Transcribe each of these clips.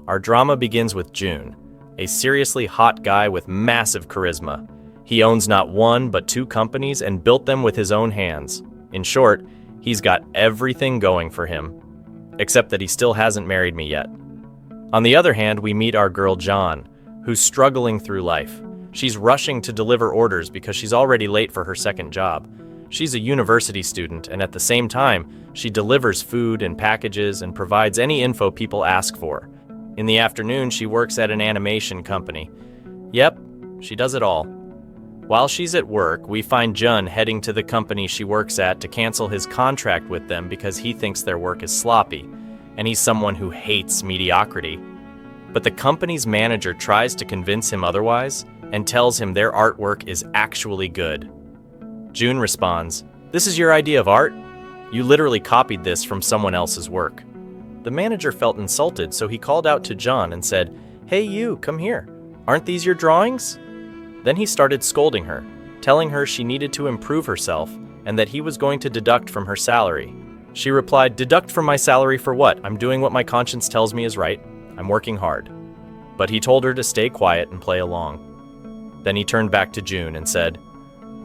Our drama begins with June, a seriously hot guy with massive charisma. He owns not one but two companies and built them with his own hands. In short, he's got everything going for him, except that he still hasn't married me yet. On the other hand, we meet our girl John, who's struggling through life. She's rushing to deliver orders because she's already late for her second job. She's a university student, and at the same time, she delivers food and packages and provides any info people ask for. In the afternoon, she works at an animation company. Yep, she does it all. While she's at work, we find Jun heading to the company she works at to cancel his contract with them because he thinks their work is sloppy, and he's someone who hates mediocrity. But the company's manager tries to convince him otherwise and tells him their artwork is actually good. June responds, "This is your idea of art? You literally copied this from someone else's work." The manager felt insulted, so he called out to John and said, "Hey you, come here. Aren't these your drawings?" Then he started scolding her, telling her she needed to improve herself and that he was going to deduct from her salary. She replied, "Deduct from my salary for what? I'm doing what my conscience tells me is right. I'm working hard." But he told her to stay quiet and play along. Then he turned back to June and said,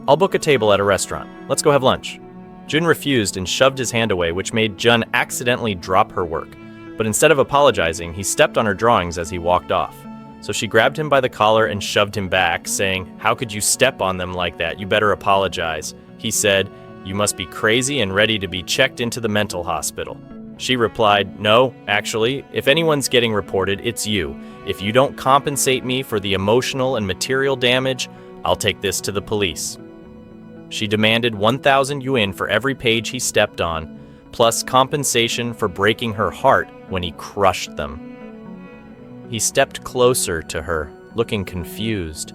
"I'll book a table at a restaurant. Let's go have lunch." June refused and shoved his hand away, which made Jun accidentally drop her work. But instead of apologizing, he stepped on her drawings as he walked off. So she grabbed him by the collar and shoved him back, saying, "How could you step on them like that? You better apologize." He said, "You must be crazy and ready to be checked into the mental hospital." She replied, "No, actually, if anyone's getting reported, it's you. If you don't compensate me for the emotional and material damage, I'll take this to the police." She demanded 1,000 yuan for every page he stepped on, plus compensation for breaking her heart when he crushed them. He stepped closer to her, looking confused.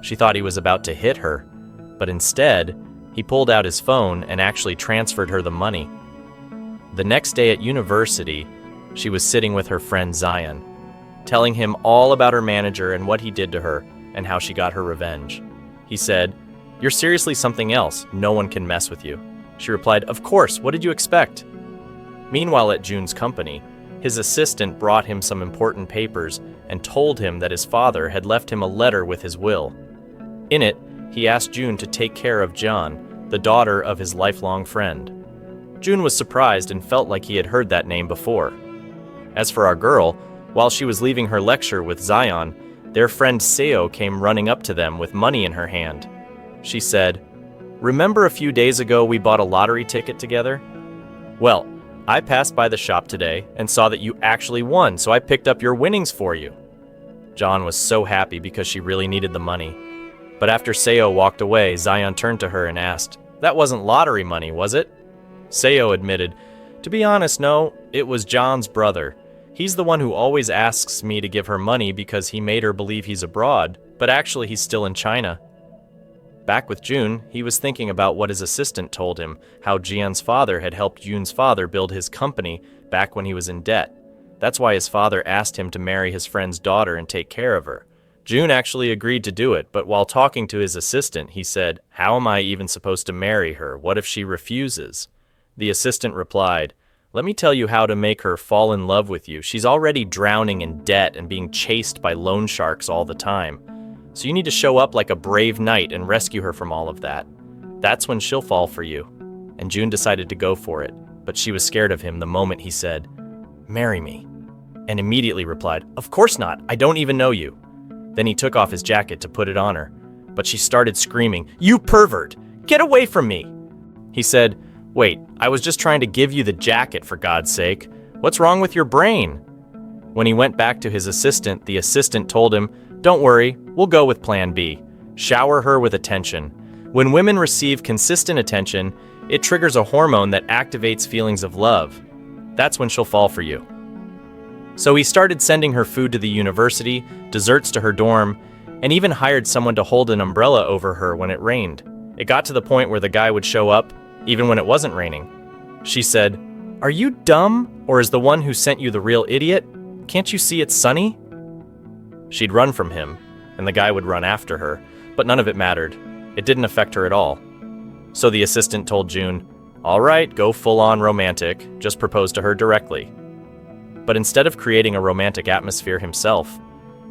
She thought he was about to hit her, but instead, he pulled out his phone and actually transferred her the money. The next day at university, she was sitting with her friend Zion, telling him all about her manager and what he did to her and how she got her revenge. He said, "You're seriously something else. No one can mess with you." She replied, "Of course, what did you expect?" Meanwhile at June's company, his assistant brought him some important papers and told him that his father had left him a letter with his will. In it, he asked June to take care of John, the daughter of his lifelong friend. June was surprised and felt like he had heard that name before. As for our girl, while she was leaving her lecture with Zion, their friend Seo came running up to them with money in her hand. She said, "Remember a few days ago we bought a lottery ticket together? Well, I passed by the shop today and saw that you actually won, so I picked up your winnings for you." John was so happy because she really needed the money. But after Seo walked away, Zion turned to her and asked, "That wasn't lottery money, was it?" Seo admitted, "To be honest, no, it was John's brother. He's the one who always asks me to give her money because he made her believe he's abroad, but actually he's still in China." Back with June, he was thinking about what his assistant told him, how Jian's father had helped June's father build his company back when he was in debt. That's why his father asked him to marry his friend's daughter and take care of her. June actually agreed to do it, but while talking to his assistant, he said, "How am I even supposed to marry her? What if she refuses?" The assistant replied, "Let me tell you how to make her fall in love with you. She's already drowning in debt and being chased by loan sharks all the time. So you need to show up like a brave knight and rescue her from all of that. That's when she'll fall for you." And June decided to go for it, but she was scared of him the moment he said, "Marry me," and immediately replied, "Of course not, I don't even know you." Then he took off his jacket to put it on her, but she started screaming, "You pervert! Get away from me!" He said, "Wait, I was just trying to give you the jacket for God's sake. What's wrong with your brain?" When he went back to his assistant, the assistant told him, "Don't worry, we'll go with plan B. Shower her with attention. When women receive consistent attention, it triggers a hormone that activates feelings of love. That's when she'll fall for you." So he started sending her food to the university, desserts to her dorm, and even hired someone to hold an umbrella over her when it rained. It got to the point where the guy would show up, even when it wasn't raining. She said, "Are you dumb, or is the one who sent you the real idiot? Can't you see it's sunny?" She'd run from him, and the guy would run after her, but none of it mattered. It didn't affect her at all. So the assistant told June, "All right, go full-on romantic, just propose to her directly." But instead of creating a romantic atmosphere himself,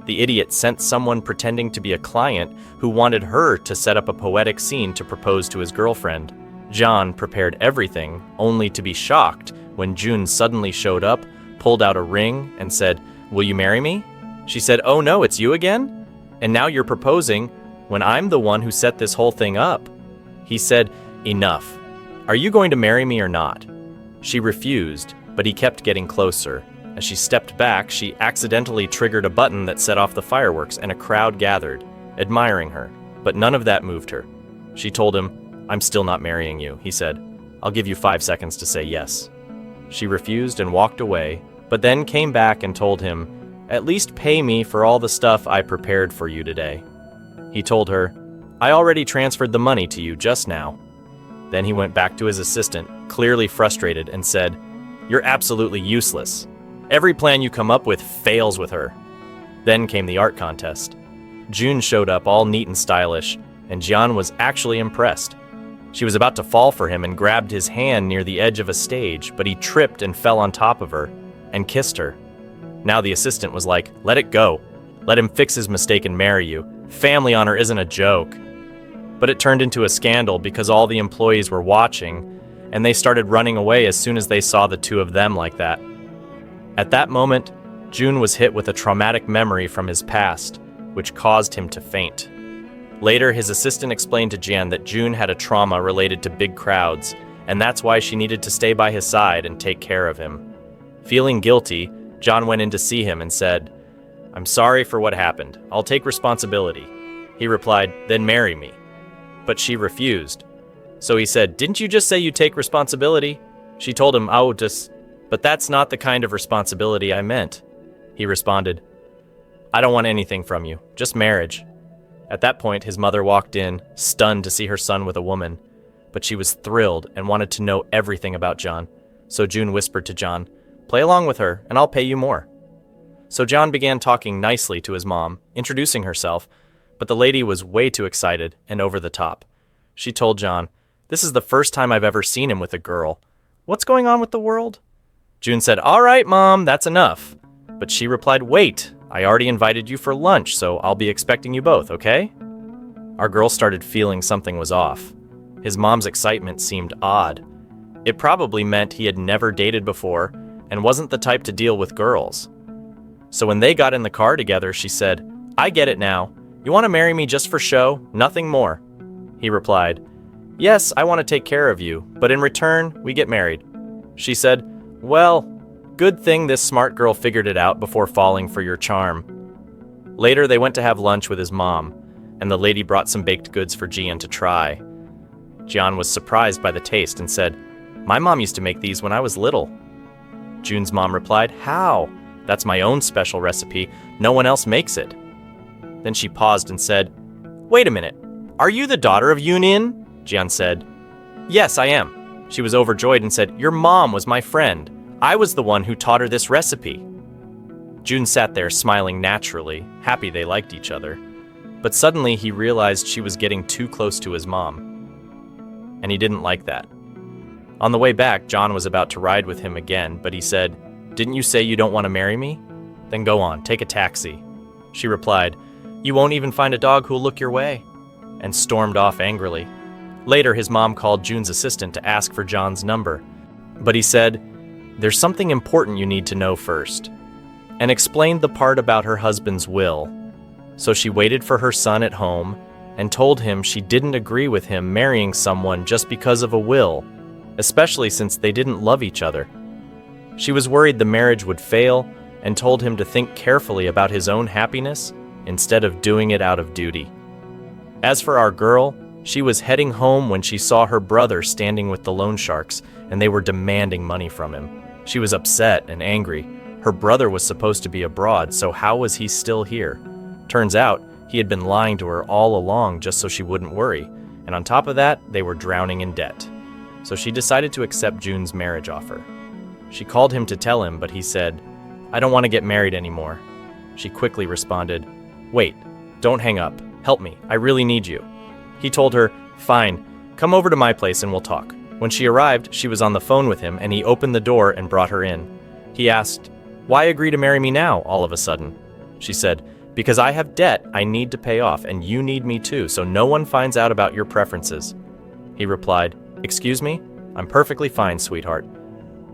the idiot sent someone pretending to be a client who wanted her to set up a poetic scene to propose to his girlfriend. John prepared everything, only to be shocked when June suddenly showed up, pulled out a ring, and said, "Will you marry me?" She said, "Oh no, it's you again? And now you're proposing when I'm the one who set this whole thing up." He said, "Enough. Are you going to marry me or not?" She refused, but he kept getting closer. As she stepped back, she accidentally triggered a button that set off the fireworks, and a crowd gathered, admiring her. But none of that moved her. She told him, "I'm still not marrying you," he said. "I'll give you 5 seconds to say yes." She refused and walked away, but then came back and told him, "At least pay me for all the stuff I prepared for you today." He told her, "I already transferred the money to you just now." Then he went back to his assistant, clearly frustrated, and said, "You're absolutely useless. Every plan you come up with fails with her." Then came the art contest. June showed up all neat and stylish, and Jian was actually impressed. She was about to fall for him and grabbed his hand near the edge of a stage, but he tripped and fell on top of her and kissed her. Now the assistant was like, "Let it go. Let him fix his mistake and marry you. Family honor isn't a joke." But it turned into a scandal because all the employees were watching, and they started running away as soon as they saw the two of them like that. At that moment, June was hit with a traumatic memory from his past, which caused him to faint. Later, his assistant explained to Jian that June had a trauma related to big crowds, and that's why she needed to stay by his side and take care of him. Feeling guilty, John went in to see him and said, "I'm sorry for what happened. I'll take responsibility." He replied, "Then marry me." But she refused. So he said, "Didn't you just say you take responsibility?" She told him, "But that's not the kind of responsibility I meant." He responded, "I don't want anything from you, just marriage." At that point, his mother walked in, stunned to see her son with a woman. But she was thrilled and wanted to know everything about John. So June whispered to John, "Play along with her, and I'll pay you more." So John began talking nicely to his mom, introducing herself, but the lady was way too excited and over the top. She told John, "This is the first time I've ever seen him with a girl. What's going on with the world?" June said, "All right, Mom, that's enough." But she replied, "Wait, I already invited you for lunch, so I'll be expecting you both, okay?" Our girl started feeling something was off. His mom's excitement seemed odd. It probably meant he had never dated before and wasn't the type to deal with girls. So when they got in the car together, she said, "I get it now. You want to marry me just for show, nothing more?" He replied, "Yes, I want to take care of you, but in return, we get married." She said, "Well, good thing this smart girl figured it out before falling for your charm." Later, they went to have lunch with his mom, and the lady brought some baked goods for Jian to try. Jian was surprised by the taste and said, "My mom used to make these when I was little." June's mom replied, "How? That's my own special recipe. No one else makes it." Then she paused and said, "Wait a minute. Are you the daughter of Yunin?" Jian said, "Yes, I am." She was overjoyed and said, "Your mom was my friend. I was the one who taught her this recipe." June sat there smiling naturally, happy they liked each other. But suddenly he realized she was getting too close to his mom. And he didn't like that. On the way back, John was about to ride with him again, but he said, "Didn't you say you don't want to marry me? Then go on, take a taxi." She replied, "You won't even find a dog who'll look your way," and stormed off angrily. Later, his mom called June's assistant to ask for John's number, but he said, "There's something important you need to know first," and explained the part about her husband's will. So she waited for her son at home and told him she didn't agree with him marrying someone just because of a will, especially since they didn't love each other. She was worried the marriage would fail and told him to think carefully about his own happiness instead of doing it out of duty. As for our girl, she was heading home when she saw her brother standing with the loan sharks, and they were demanding money from him. She was upset and angry. Her brother was supposed to be abroad, so how was he still here? Turns out, he had been lying to her all along just so she wouldn't worry, and on top of that, they were drowning in debt. So she decided to accept June's marriage offer. She called him to tell him, but he said, "I don't want to get married anymore." She quickly responded, "Wait, don't hang up. Help me. I really need you." He told her, "Fine, come over to my place and we'll talk." When she arrived, she was on the phone with him, and he opened the door and brought her in. He asked, Why agree to marry me now, all of a sudden? She said, because I have debt I need to pay off, and you need me too, so no one finds out about your preferences. He replied, excuse me? I'm perfectly fine, sweetheart.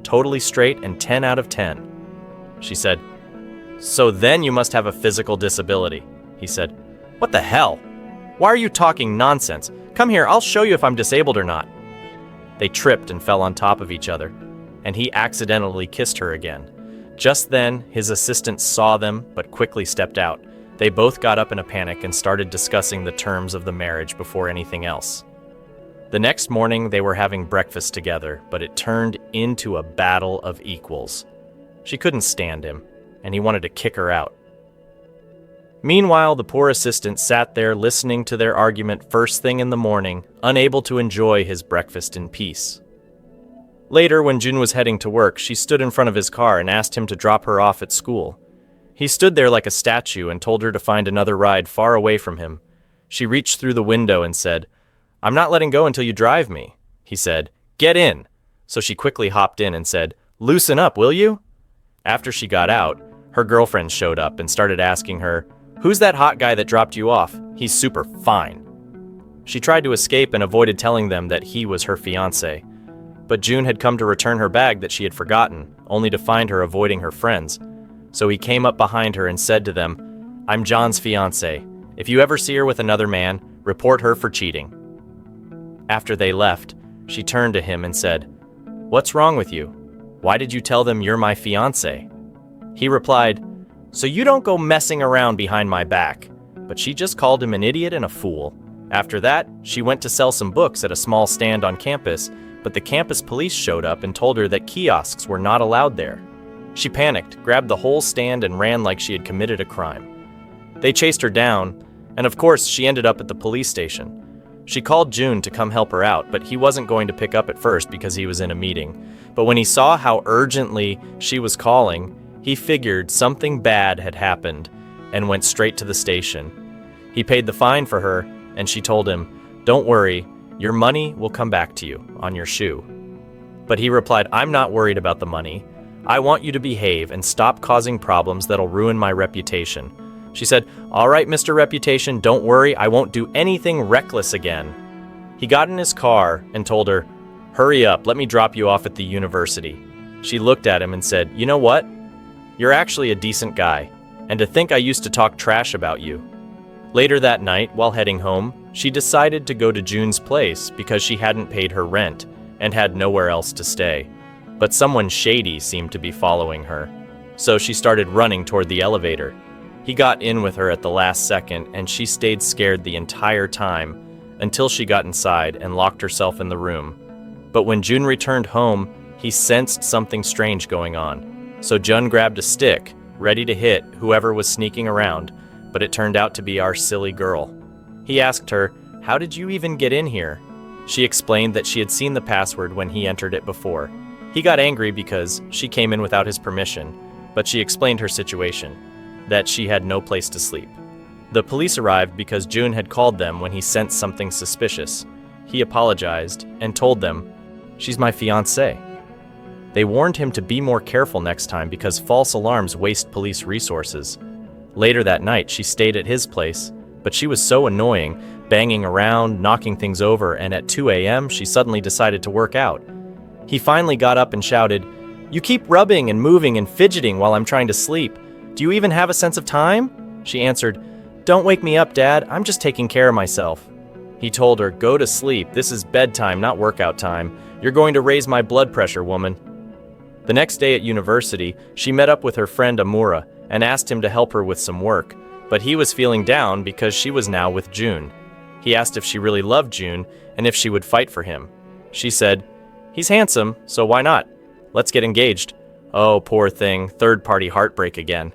Totally straight and 10 out of 10. She said, so then you must have a physical disability. He said, what the hell? Why are you talking nonsense? Come here, I'll show you if I'm disabled or not. They tripped and fell on top of each other, and he accidentally kissed her again. Just then, his assistant saw them, but quickly stepped out. They both got up in a panic and started discussing the terms of the marriage before anything else. The next morning, they were having breakfast together, but it turned into a battle of equals. She couldn't stand him, and he wanted to kick her out. Meanwhile, the poor assistant sat there listening to their argument first thing in the morning, unable to enjoy his breakfast in peace. Later, when June was heading to work, she stood in front of his car and asked him to drop her off at school. He stood there like a statue and told her to find another ride far away from him. She reached through the window and said, I'm not letting go until you drive me. He said, get in. So she quickly hopped in and said, loosen up, will you? After she got out, her girlfriend showed up and started asking her, who's that hot guy that dropped you off? He's super fine. She tried to escape and avoided telling them that he was her fiancé. But June had come to return her bag that she had forgotten, only to find her avoiding her friends. So he came up behind her and said to them, I'm John's fiancé. If you ever see her with another man, report her for cheating. After they left, she turned to him and said, what's wrong with you? Why did you tell them you're my fiancé? He replied, so you don't go messing around behind my back. But she just called him an idiot and a fool. After that, she went to sell some books at a small stand on campus, but the campus police showed up and told her that kiosks were not allowed there. She panicked, grabbed the whole stand, and ran like she had committed a crime. They chased her down, and of course, she ended up at the police station. She called June to come help her out, but he wasn't going to pick up at first because he was in a meeting. But when he saw how urgently she was calling, he figured something bad had happened and went straight to the station. He paid the fine for her, and she told him, don't worry, your money will come back to you on your shoe. But he replied, I'm not worried about the money. I want you to behave and stop causing problems that'll ruin my reputation. She said, all right, Mr. Reputation, don't worry, I won't do anything reckless again. He got in his car and told her, hurry up, let me drop you off at the university. She looked at him and said, you know what? You're actually a decent guy, and to think I used to talk trash about you. Later that night, while heading home, she decided to go to June's place because she hadn't paid her rent and had nowhere else to stay. But someone shady seemed to be following her, so she started running toward the elevator. He got in with her at the last second, and she stayed scared the entire time until she got inside and locked herself in the room. But when June returned home, he sensed something strange going on. So Jun grabbed a stick, ready to hit whoever was sneaking around, but it turned out to be our silly girl. He asked her, how did you even get in here? She explained that she had seen the password when he entered it before. He got angry because she came in without his permission, but she explained her situation, that she had no place to sleep. The police arrived because June had called them when he sensed something suspicious. He apologized and told them, she's my fiancée. They warned him to be more careful next time because false alarms waste police resources. Later that night, she stayed at his place, but she was so annoying, banging around, knocking things over, and at 2 a.m., she suddenly decided to work out. He finally got up and shouted, you keep rubbing and moving and fidgeting while I'm trying to sleep. Do you even have a sense of time? She answered, don't wake me up, Dad. I'm just taking care of myself. He told her, go to sleep. This is bedtime, not workout time. You're going to raise my blood pressure, woman. The next day at university, she met up with her friend Amura and asked him to help her with some work, but he was feeling down because she was now with June. He asked if she really loved June and if she would fight for him. She said, he's handsome, so why not? Let's get engaged. Oh, poor thing, third-party heartbreak again.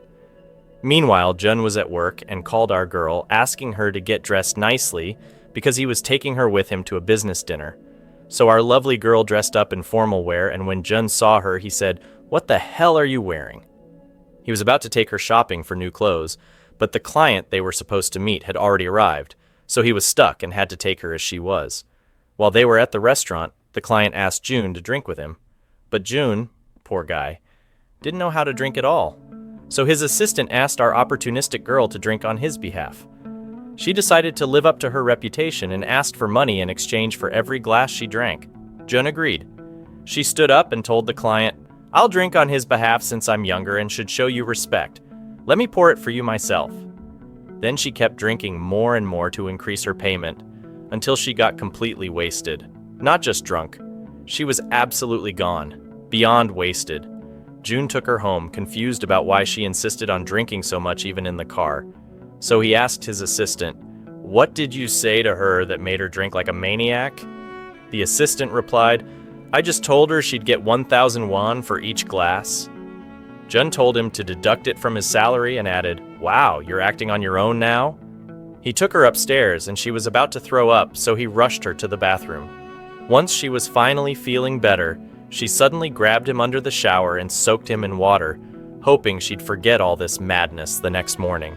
Meanwhile, Jun was at work and called our girl, asking her to get dressed nicely because he was taking her with him to a business dinner. So our lovely girl dressed up in formal wear, and when Jun saw her, he said, what the hell are you wearing? He was about to take her shopping for new clothes, but the client they were supposed to meet had already arrived, so he was stuck and had to take her as she was. While they were at the restaurant, the client asked June to drink with him. But June, poor guy, didn't know how to drink at all. So his assistant asked our opportunistic girl to drink on his behalf. She decided to live up to her reputation and asked for money in exchange for every glass she drank. Jun agreed. She stood up and told the client, "I'll drink on his behalf since I'm younger and should show you respect. Let me pour it for you myself." Then she kept drinking more and more to increase her payment, until she got completely wasted. Not just drunk. She was absolutely gone. Beyond wasted. June took her home, confused about why she insisted on drinking so much even in the car. So he asked his assistant, "What did you say to her that made her drink like a maniac?" The assistant replied, "I just told her she'd get 1,000 won for each glass." Jun told him to deduct it from his salary and added, "Wow, you're acting on your own now?" He took her upstairs and she was about to throw up, so he rushed her to the bathroom. Once she was finally feeling better, she suddenly grabbed him under the shower and soaked him in water, hoping she'd forget all this madness the next morning.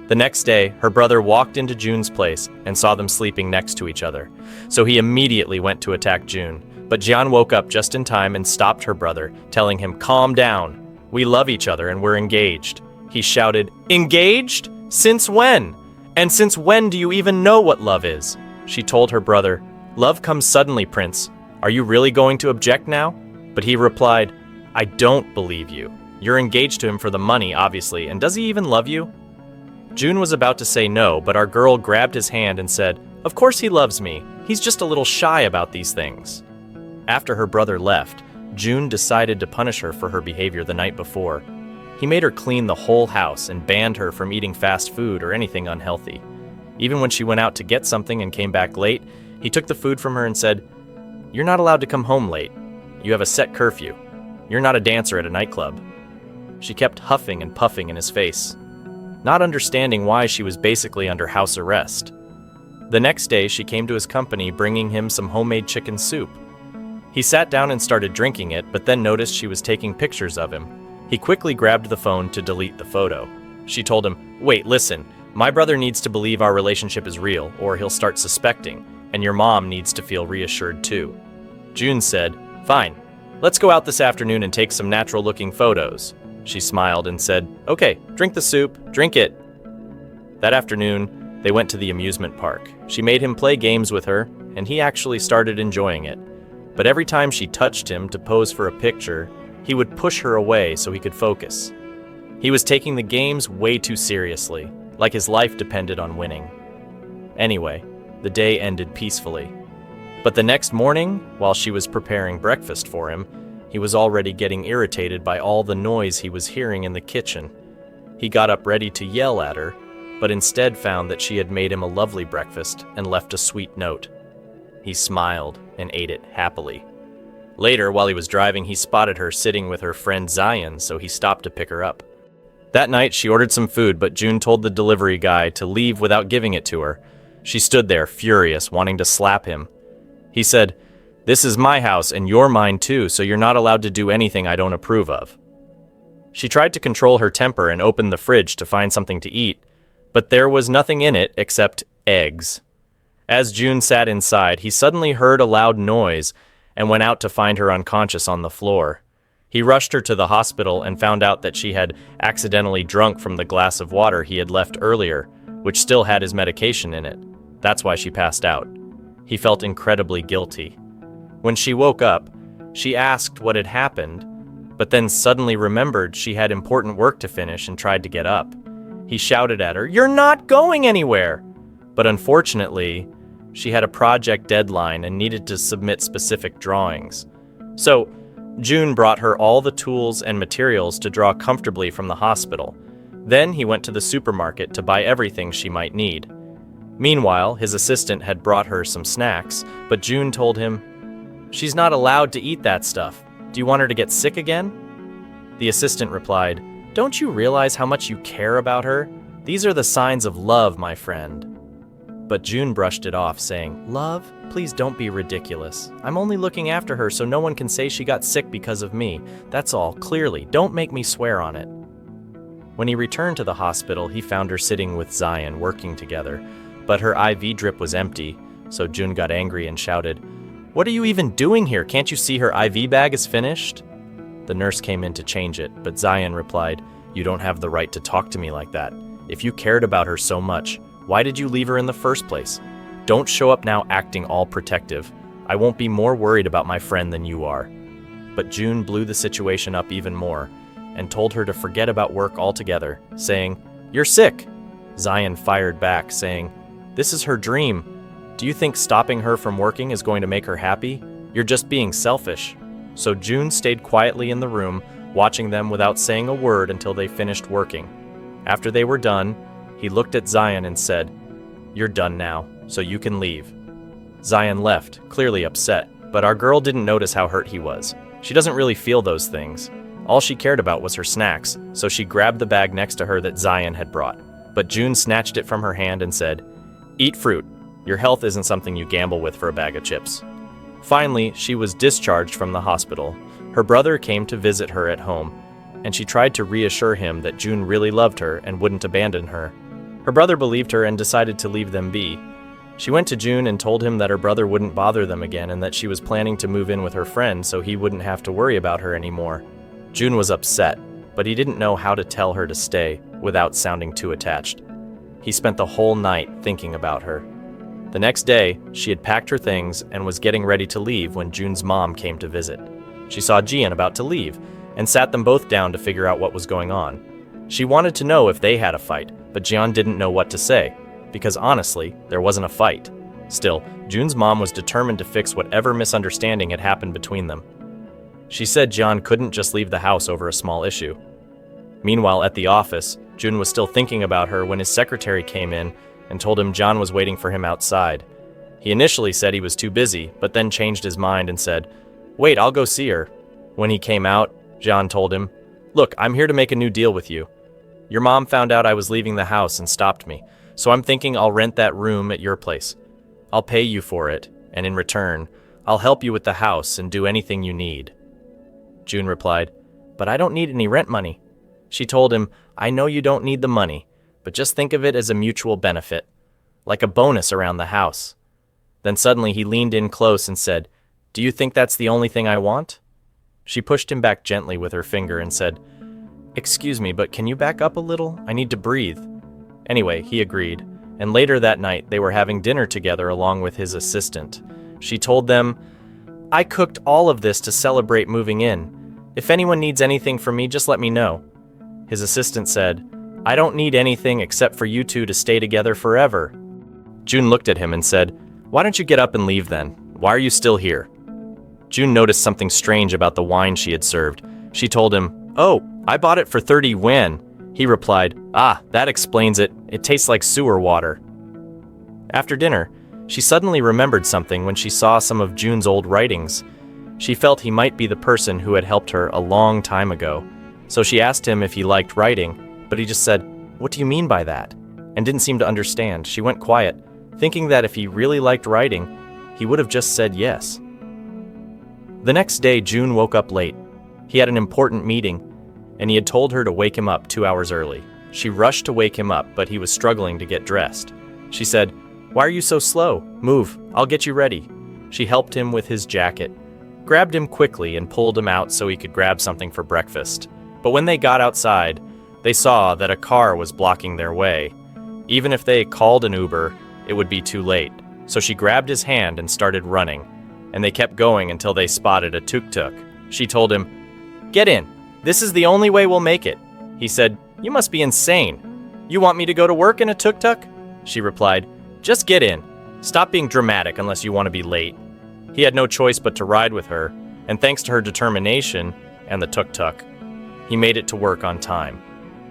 The next day, her brother walked into June's place and saw them sleeping next to each other, so he immediately went to attack June. But Jian woke up just in time and stopped her brother, telling him, "Calm down. We love each other and we're engaged." He shouted, "Engaged? Since when? And since when do you even know what love is?" She told her brother, "Love comes suddenly, Prince. Are you really going to object now?" But he replied, "I don't believe you. You're engaged to him for the money, obviously, and does he even love you?" June was about to say no, but our girl grabbed his hand and said, "Of course he loves me. He's just a little shy about these things." After her brother left, June decided to punish her for her behavior the night before. He made her clean the whole house and banned her from eating fast food or anything unhealthy. Even when she went out to get something and came back late, he took the food from her and said, "You're not allowed to come home late. You have a set curfew. You're not a dancer at a nightclub." She kept huffing and puffing in his face, not understanding why she was basically under house arrest. The next day, she came to his company bringing him some homemade chicken soup. He sat down and started drinking it, but then noticed she was taking pictures of him. He quickly grabbed the phone to delete the photo. She told him, "Wait, listen, my brother needs to believe our relationship is real, or he'll start suspecting, and your mom needs to feel reassured too." June said, "Fine, let's go out this afternoon and take some natural-looking photos." She smiled and said, "Okay, drink the soup, drink it." That afternoon, they went to the amusement park. She made him play games with her, and he actually started enjoying it. But every time she touched him to pose for a picture, he would push her away so he could focus. He was taking the games way too seriously, like his life depended on winning. Anyway, the day ended peacefully. But the next morning, while she was preparing breakfast for him, he was already getting irritated by all the noise he was hearing in the kitchen. He got up ready to yell at her, but instead found that she had made him a lovely breakfast and left a sweet note. He smiled and ate it happily. Later, while he was driving, he spotted her sitting with her friend Zion, so he stopped to pick her up. That night, she ordered some food, but June told the delivery guy to leave without giving it to her. She stood there, furious, wanting to slap him. He said, "This is my house, and you're mine too, so you're not allowed to do anything I don't approve of." She tried to control her temper and opened the fridge to find something to eat, but there was nothing in it except eggs. As June sat inside, he suddenly heard a loud noise and went out to find her unconscious on the floor. He rushed her to the hospital and found out that she had accidentally drunk from the glass of water he had left earlier, which still had his medication in it. That's why she passed out. He felt incredibly guilty. When she woke up, she asked what had happened, but then suddenly remembered she had important work to finish and tried to get up. He shouted at her, "You're not going anywhere!" But unfortunately, she had a project deadline and needed to submit specific drawings. So, June brought her all the tools and materials to draw comfortably from the hospital. Then he went to the supermarket to buy everything she might need. Meanwhile, his assistant had brought her some snacks, but June told him, "She's not allowed to eat that stuff. Do you want her to get sick again?" The assistant replied, "Don't you realize how much you care about her? These are the signs of love, my friend." But June brushed it off, saying, "Love, please don't be ridiculous. I'm only looking after her so no one can say she got sick because of me. That's all, clearly. Don't make me swear on it." When he returned to the hospital, he found her sitting with Zion, working together. But her IV drip was empty, so June got angry and shouted, "What are you even doing here? Can't you see her IV bag is finished?" The nurse came in to change it, but Zion replied, "You don't have the right to talk to me like that. If you cared about her so much, why did you leave her in the first place? Don't show up now acting all protective. I won't be more worried about my friend than you are." But June blew the situation up even more and told her to forget about work altogether, saying, "You're sick." Zion fired back, saying, "This is her dream. Do you think stopping her from working is going to make her happy? You're just being selfish." So June stayed quietly in the room, watching them without saying a word until they finished working. After they were done, he looked at Zion and said, "You're done now, so you can leave." Zion left, clearly upset, but our girl didn't notice how hurt he was. She doesn't really feel those things. All she cared about was her snacks, so she grabbed the bag next to her that Zion had brought. But June snatched it from her hand and said, "Eat fruit. Your health isn't something you gamble with for a bag of chips." Finally, she was discharged from the hospital. Her brother came to visit her at home, and she tried to reassure him that June really loved her and wouldn't abandon her. Her brother believed her and decided to leave them be. She went to June and told him that her brother wouldn't bother them again and that she was planning to move in with her friend so he wouldn't have to worry about her anymore. June was upset, but he didn't know how to tell her to stay without sounding too attached. He spent the whole night thinking about her. The next day, she had packed her things and was getting ready to leave when June's mom came to visit. She saw Jian about to leave and sat them both down to figure out what was going on. She wanted to know if they had a fight, but Jian didn't know what to say, because honestly, there wasn't a fight. Still, June's mom was determined to fix whatever misunderstanding had happened between them. She said Jian couldn't just leave the house over a small issue. Meanwhile, at the office, June was still thinking about her when his secretary came in and told him John was waiting for him outside. He initially said he was too busy, but then changed his mind and said, "Wait, I'll go see her." When he came out, John told him, "Look, I'm here to make a new deal with you. Your mom found out I was leaving the house and stopped me, so I'm thinking I'll rent that room at your place. I'll pay you for it, and in return, I'll help you with the house and do anything you need." June replied, "But I don't need any rent money." She told him, "I know you don't need the money, but just think of it as a mutual benefit, like a bonus around the house." Then suddenly he leaned in close and said, "Do you think that's the only thing I want?" She pushed him back gently with her finger and said, "Excuse me, but can you back up a little? I need to breathe." Anyway, he agreed, and later that night they were having dinner together along with his assistant. She told them, "I cooked all of this to celebrate moving in. If anyone needs anything from me, just let me know." His assistant said, "I don't need anything except for you two to stay together forever." June looked at him and said, "Why don't you get up and leave then? Why are you still here?" June noticed something strange about the wine she had served. She told him, "Oh, I bought it for 30 yuan." He replied, "Ah, that explains it. It tastes like sewer water." After dinner, she suddenly remembered something when she saw some of June's old writings. She felt he might be the person who had helped her a long time ago. So she asked him if he liked writing, but he just said, "What do you mean by that?" and didn't seem to understand. She went quiet, thinking that if he really liked writing, he would have just said yes. The next day, June woke up late. He had an important meeting, and he had told her to wake him up 2 hours early. She rushed to wake him up, but he was struggling to get dressed. She said, "Why are you so slow? Move, I'll get you ready." She helped him with his jacket, grabbed him quickly and pulled him out so he could grab something for breakfast. But when they got outside, they saw that a car was blocking their way. Even if they called an Uber, it would be too late. So she grabbed his hand and started running, and they kept going until they spotted a tuk-tuk. She told him, "Get in. This is the only way we'll make it." He said, "You must be insane. You want me to go to work in a tuk-tuk?" She replied, "Just get in. Stop being dramatic unless you want to be late." He had no choice but to ride with her, and thanks to her determination and the tuk-tuk, he made it to work on time.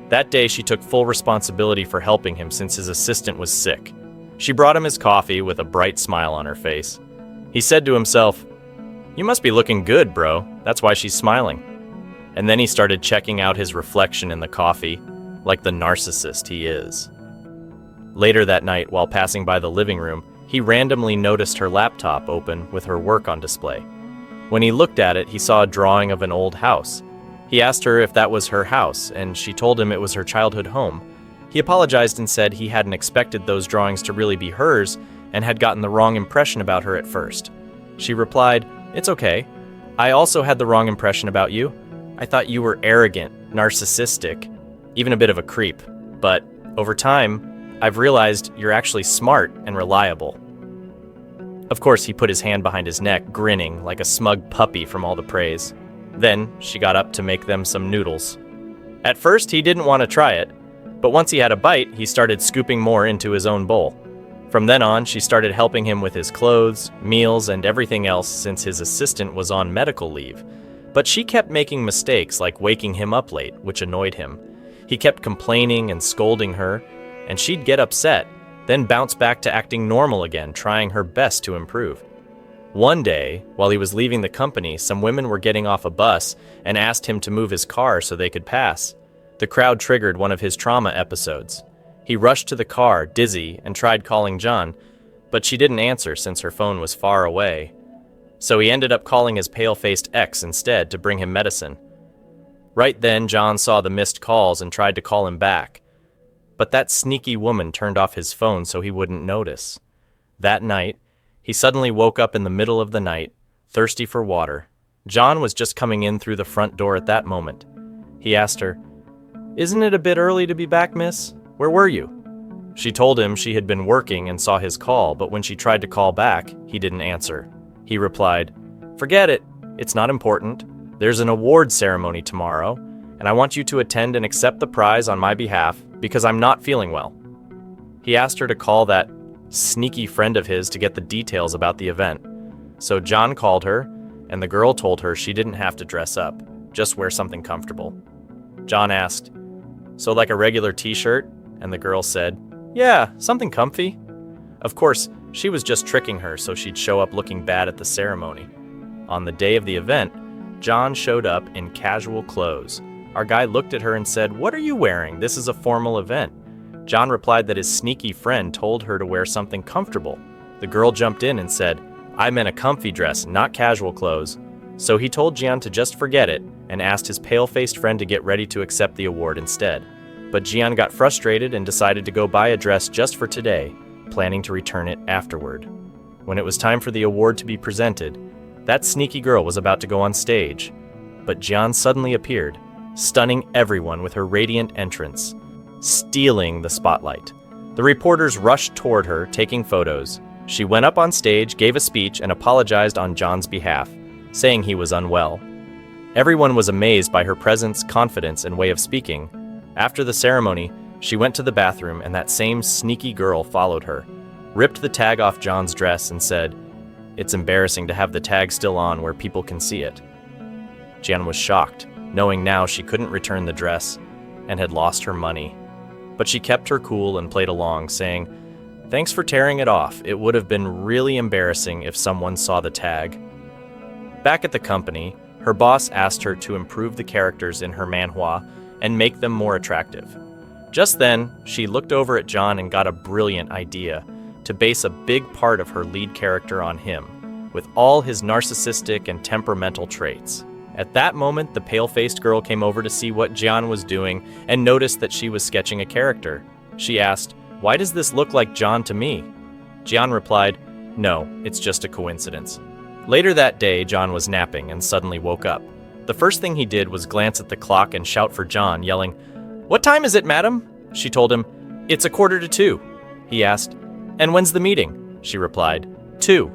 That day, she took full responsibility for helping him since his assistant was sick. She brought him his coffee with a bright smile on her face. He said to himself, "You must be looking good, bro. That's why she's smiling." And then he started checking out his reflection in the coffee, like the narcissist he is. Later that night, while passing by the living room, he randomly noticed her laptop open with her work on display. When he looked at it, he saw a drawing of an old house. He asked her if that was her house, and she told him it was her childhood home. He apologized and said he hadn't expected those drawings to really be hers and had gotten the wrong impression about her at first. She replied, "It's okay. I also had the wrong impression about you. I thought you were arrogant, narcissistic, even a bit of a creep. But over time, I've realized you're actually smart and reliable." Of course, he put his hand behind his neck, grinning like a smug puppy from all the praise. Then she got up to make them some noodles. At first, he didn't want to try it, but once he had a bite, he started scooping more into his own bowl. From then on, she started helping him with his clothes, meals, and everything else since his assistant was on medical leave. But she kept making mistakes like waking him up late, which annoyed him. He kept complaining and scolding her, and she'd get upset, then bounce back to acting normal again, trying her best to improve. One day, while he was leaving the company, some women were getting off a bus and asked him to move his car so they could pass. The crowd triggered one of his trauma episodes. He rushed to the car, dizzy, and tried calling John, but she didn't answer since her phone was far away. So he ended up calling his pale-faced ex instead to bring him medicine. Right then, John saw the missed calls and tried to call him back. But that sneaky woman turned off his phone so he wouldn't notice. That night, he suddenly woke up in the middle of the night, thirsty for water. John was just coming in through the front door at that moment. He asked her, "Isn't it a bit early to be back, miss? Where were you?" She told him she had been working and saw his call, but when she tried to call back, he didn't answer. He replied, "Forget it. It's not important. There's an award ceremony tomorrow, and I want you to attend and accept the prize on my behalf because I'm not feeling well." He asked her to call that sneaky friend of his to get the details about the event. So John called her, and the girl told her she didn't have to dress up, just wear something comfortable. John asked, "So like a regular t-shirt?" And the girl said, "Yeah, something comfy." Of course, she was just tricking her so she'd show up looking bad at the ceremony. On the day of the event, John showed up in casual clothes. Our guy looked at her and said, "What are you wearing? This is a formal event." John replied that his sneaky friend told her to wear something comfortable. The girl jumped in and said, "I meant a comfy dress, not casual clothes." So he told Gian to just forget it and asked his pale-faced friend to get ready to accept the award instead. But Gian got frustrated and decided to go buy a dress just for today, planning to return it afterward. When it was time for the award to be presented, that sneaky girl was about to go on stage. But Gian suddenly appeared, stunning everyone with her radiant entrance, stealing the spotlight. The reporters rushed toward her, taking photos. She went up on stage, gave a speech, and apologized on John's behalf, saying he was unwell. Everyone was amazed by her presence, confidence, and way of speaking. After the ceremony, she went to the bathroom, and that same sneaky girl followed her, ripped the tag off John's dress, and said, "It's embarrassing to have the tag still on where people can see it." Jan was shocked, knowing now she couldn't return the dress and had lost her money. But she kept her cool and played along, saying, "Thanks for tearing it off. It would have been really embarrassing if someone saw the tag." Back at the company, her boss asked her to improve the characters in her manhwa and make them more attractive. Just then, she looked over at John and got a brilliant idea to base a big part of her lead character on him, with all his narcissistic and temperamental traits. At that moment, the pale-faced girl came over to see what John was doing and noticed that she was sketching a character. She asked, "Why does this look like John to me?" John replied, "No, it's just a coincidence." Later that day, John was napping and suddenly woke up. The first thing he did was glance at the clock and shout for John, yelling, "What time is it, madam?" She told him, "It's 1:45. He asked, "And when's the meeting?" She replied, 2.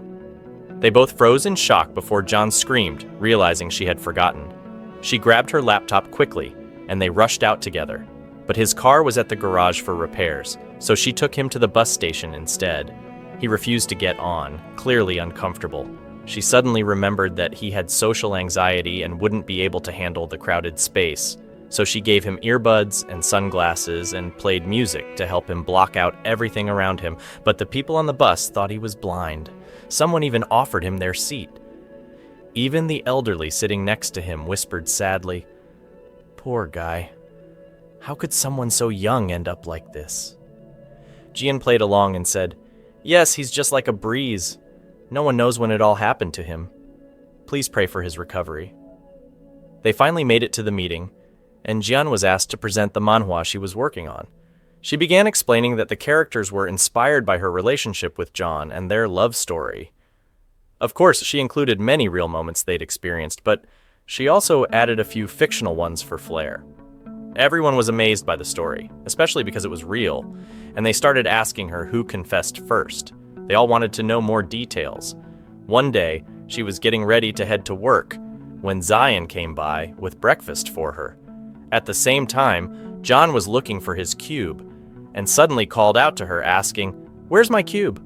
They both froze in shock before John screamed, realizing she had forgotten. She grabbed her laptop quickly, and they rushed out together. But his car was at the garage for repairs, so she took him to the bus station instead. He refused to get on, clearly uncomfortable. She suddenly remembered that he had social anxiety and wouldn't be able to handle the crowded space, so she gave him earbuds and sunglasses and played music to help him block out everything around him, but the people on the bus thought he was blind. Someone even offered him their seat. Even the elderly sitting next to him whispered sadly, "Poor guy. How could someone so young end up like this?" Gian played along and said, "Yes, he's just like a breeze. No one knows when it all happened to him. Please pray for his recovery." They finally made it to the meeting, and Jian was asked to present the manhwa she was working on. She began explaining that the characters were inspired by her relationship with John and their love story. Of course, she included many real moments they'd experienced, but She also added a few fictional ones for flair. Everyone was amazed by the story, especially because it was real, and they started asking her who confessed first. They all wanted to know more details. One day, she was getting ready to head to work when Zion came by with breakfast for her. At the same time, John was looking for his cube and suddenly called out to her asking, "Where's my cube?"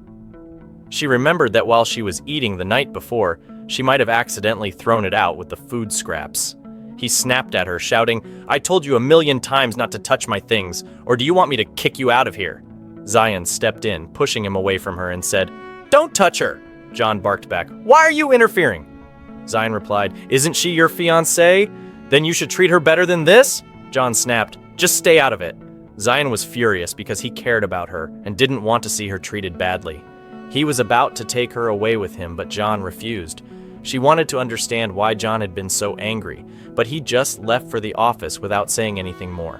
She remembered that while she was eating the night before, she might have accidentally thrown it out with the food scraps. He snapped at her, shouting, "I told you 1,000,000 times not to touch my things, or do you want me to kick you out of here?" Zion stepped in, pushing him away from her, and said, "Don't touch her!" John barked back, "Why are you interfering?" Zion replied, "Isn't she your fiancée? Then you should treat her better than this?" John snapped, "Just stay out of it." Zion was furious because he cared about her and didn't want to see her treated badly. He was about to take her away with him, but John refused. She wanted to understand why John had been so angry, but he just left for the office without saying anything more.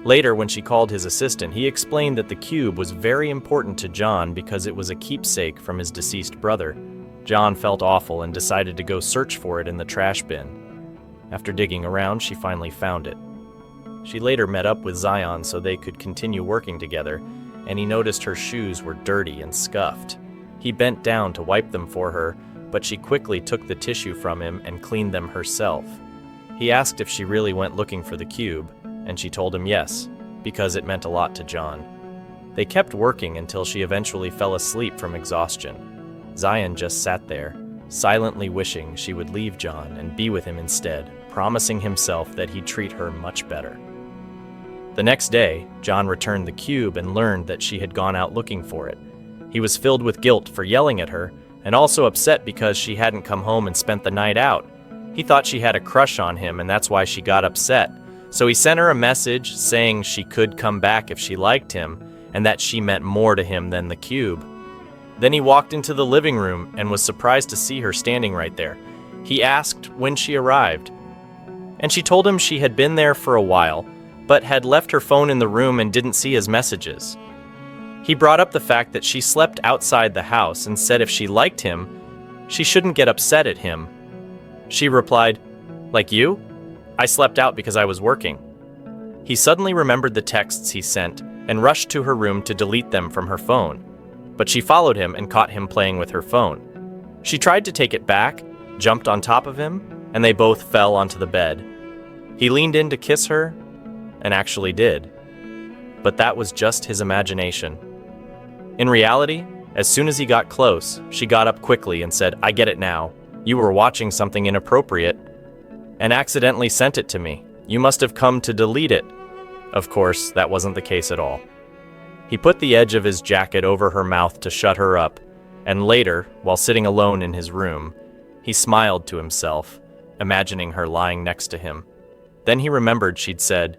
Later, when she called his assistant, he explained that the cube was very important to John because it was a keepsake from his deceased brother. John felt awful and decided to go search for it in the trash bin. After digging around, she finally found it. She later met up with Zion so they could continue working together, and he noticed her shoes were dirty and scuffed. He bent down to wipe them for her, but she quickly took the tissue from him and cleaned them herself. He asked if she really went looking for the cube, and she told him yes, because it meant a lot to John. They kept working until she eventually fell asleep from exhaustion. Zion just sat there, silently wishing she would leave John and be with him instead, promising himself that he'd treat her much better. The next day, John returned the cube and learned that she had gone out looking for it. He was filled with guilt for yelling at her, and also upset because she hadn't come home and spent the night out. He thought she had a crush on him, and that's why she got upset. So he sent her a message saying she could come back if she liked him, and that she meant more to him than the cube. Then he walked into the living room and was surprised to see her standing right there. He asked when she arrived, and she told him she had been there for a while, but had left her phone in the room and didn't see his messages. He brought up the fact that she slept outside the house and said if she liked him, she shouldn't get upset at him. She replied, "Like you? I slept out because I was working." He suddenly remembered the texts he sent and rushed to her room to delete them from her phone, but she followed him and caught him playing with her phone. She tried to take it back, jumped on top of him, and they both fell onto the bed. He leaned in to kiss her, and actually did. But that was just his imagination. In reality, as soon as he got close, she got up quickly and said, "I get it now. You were watching something inappropriate and accidentally sent it to me. You must have come to delete it." Of course, that wasn't the case at all. He put the edge of his jacket over her mouth to shut her up, and later, while sitting alone in his room, he smiled to himself, imagining her lying next to him. Then he remembered she'd said,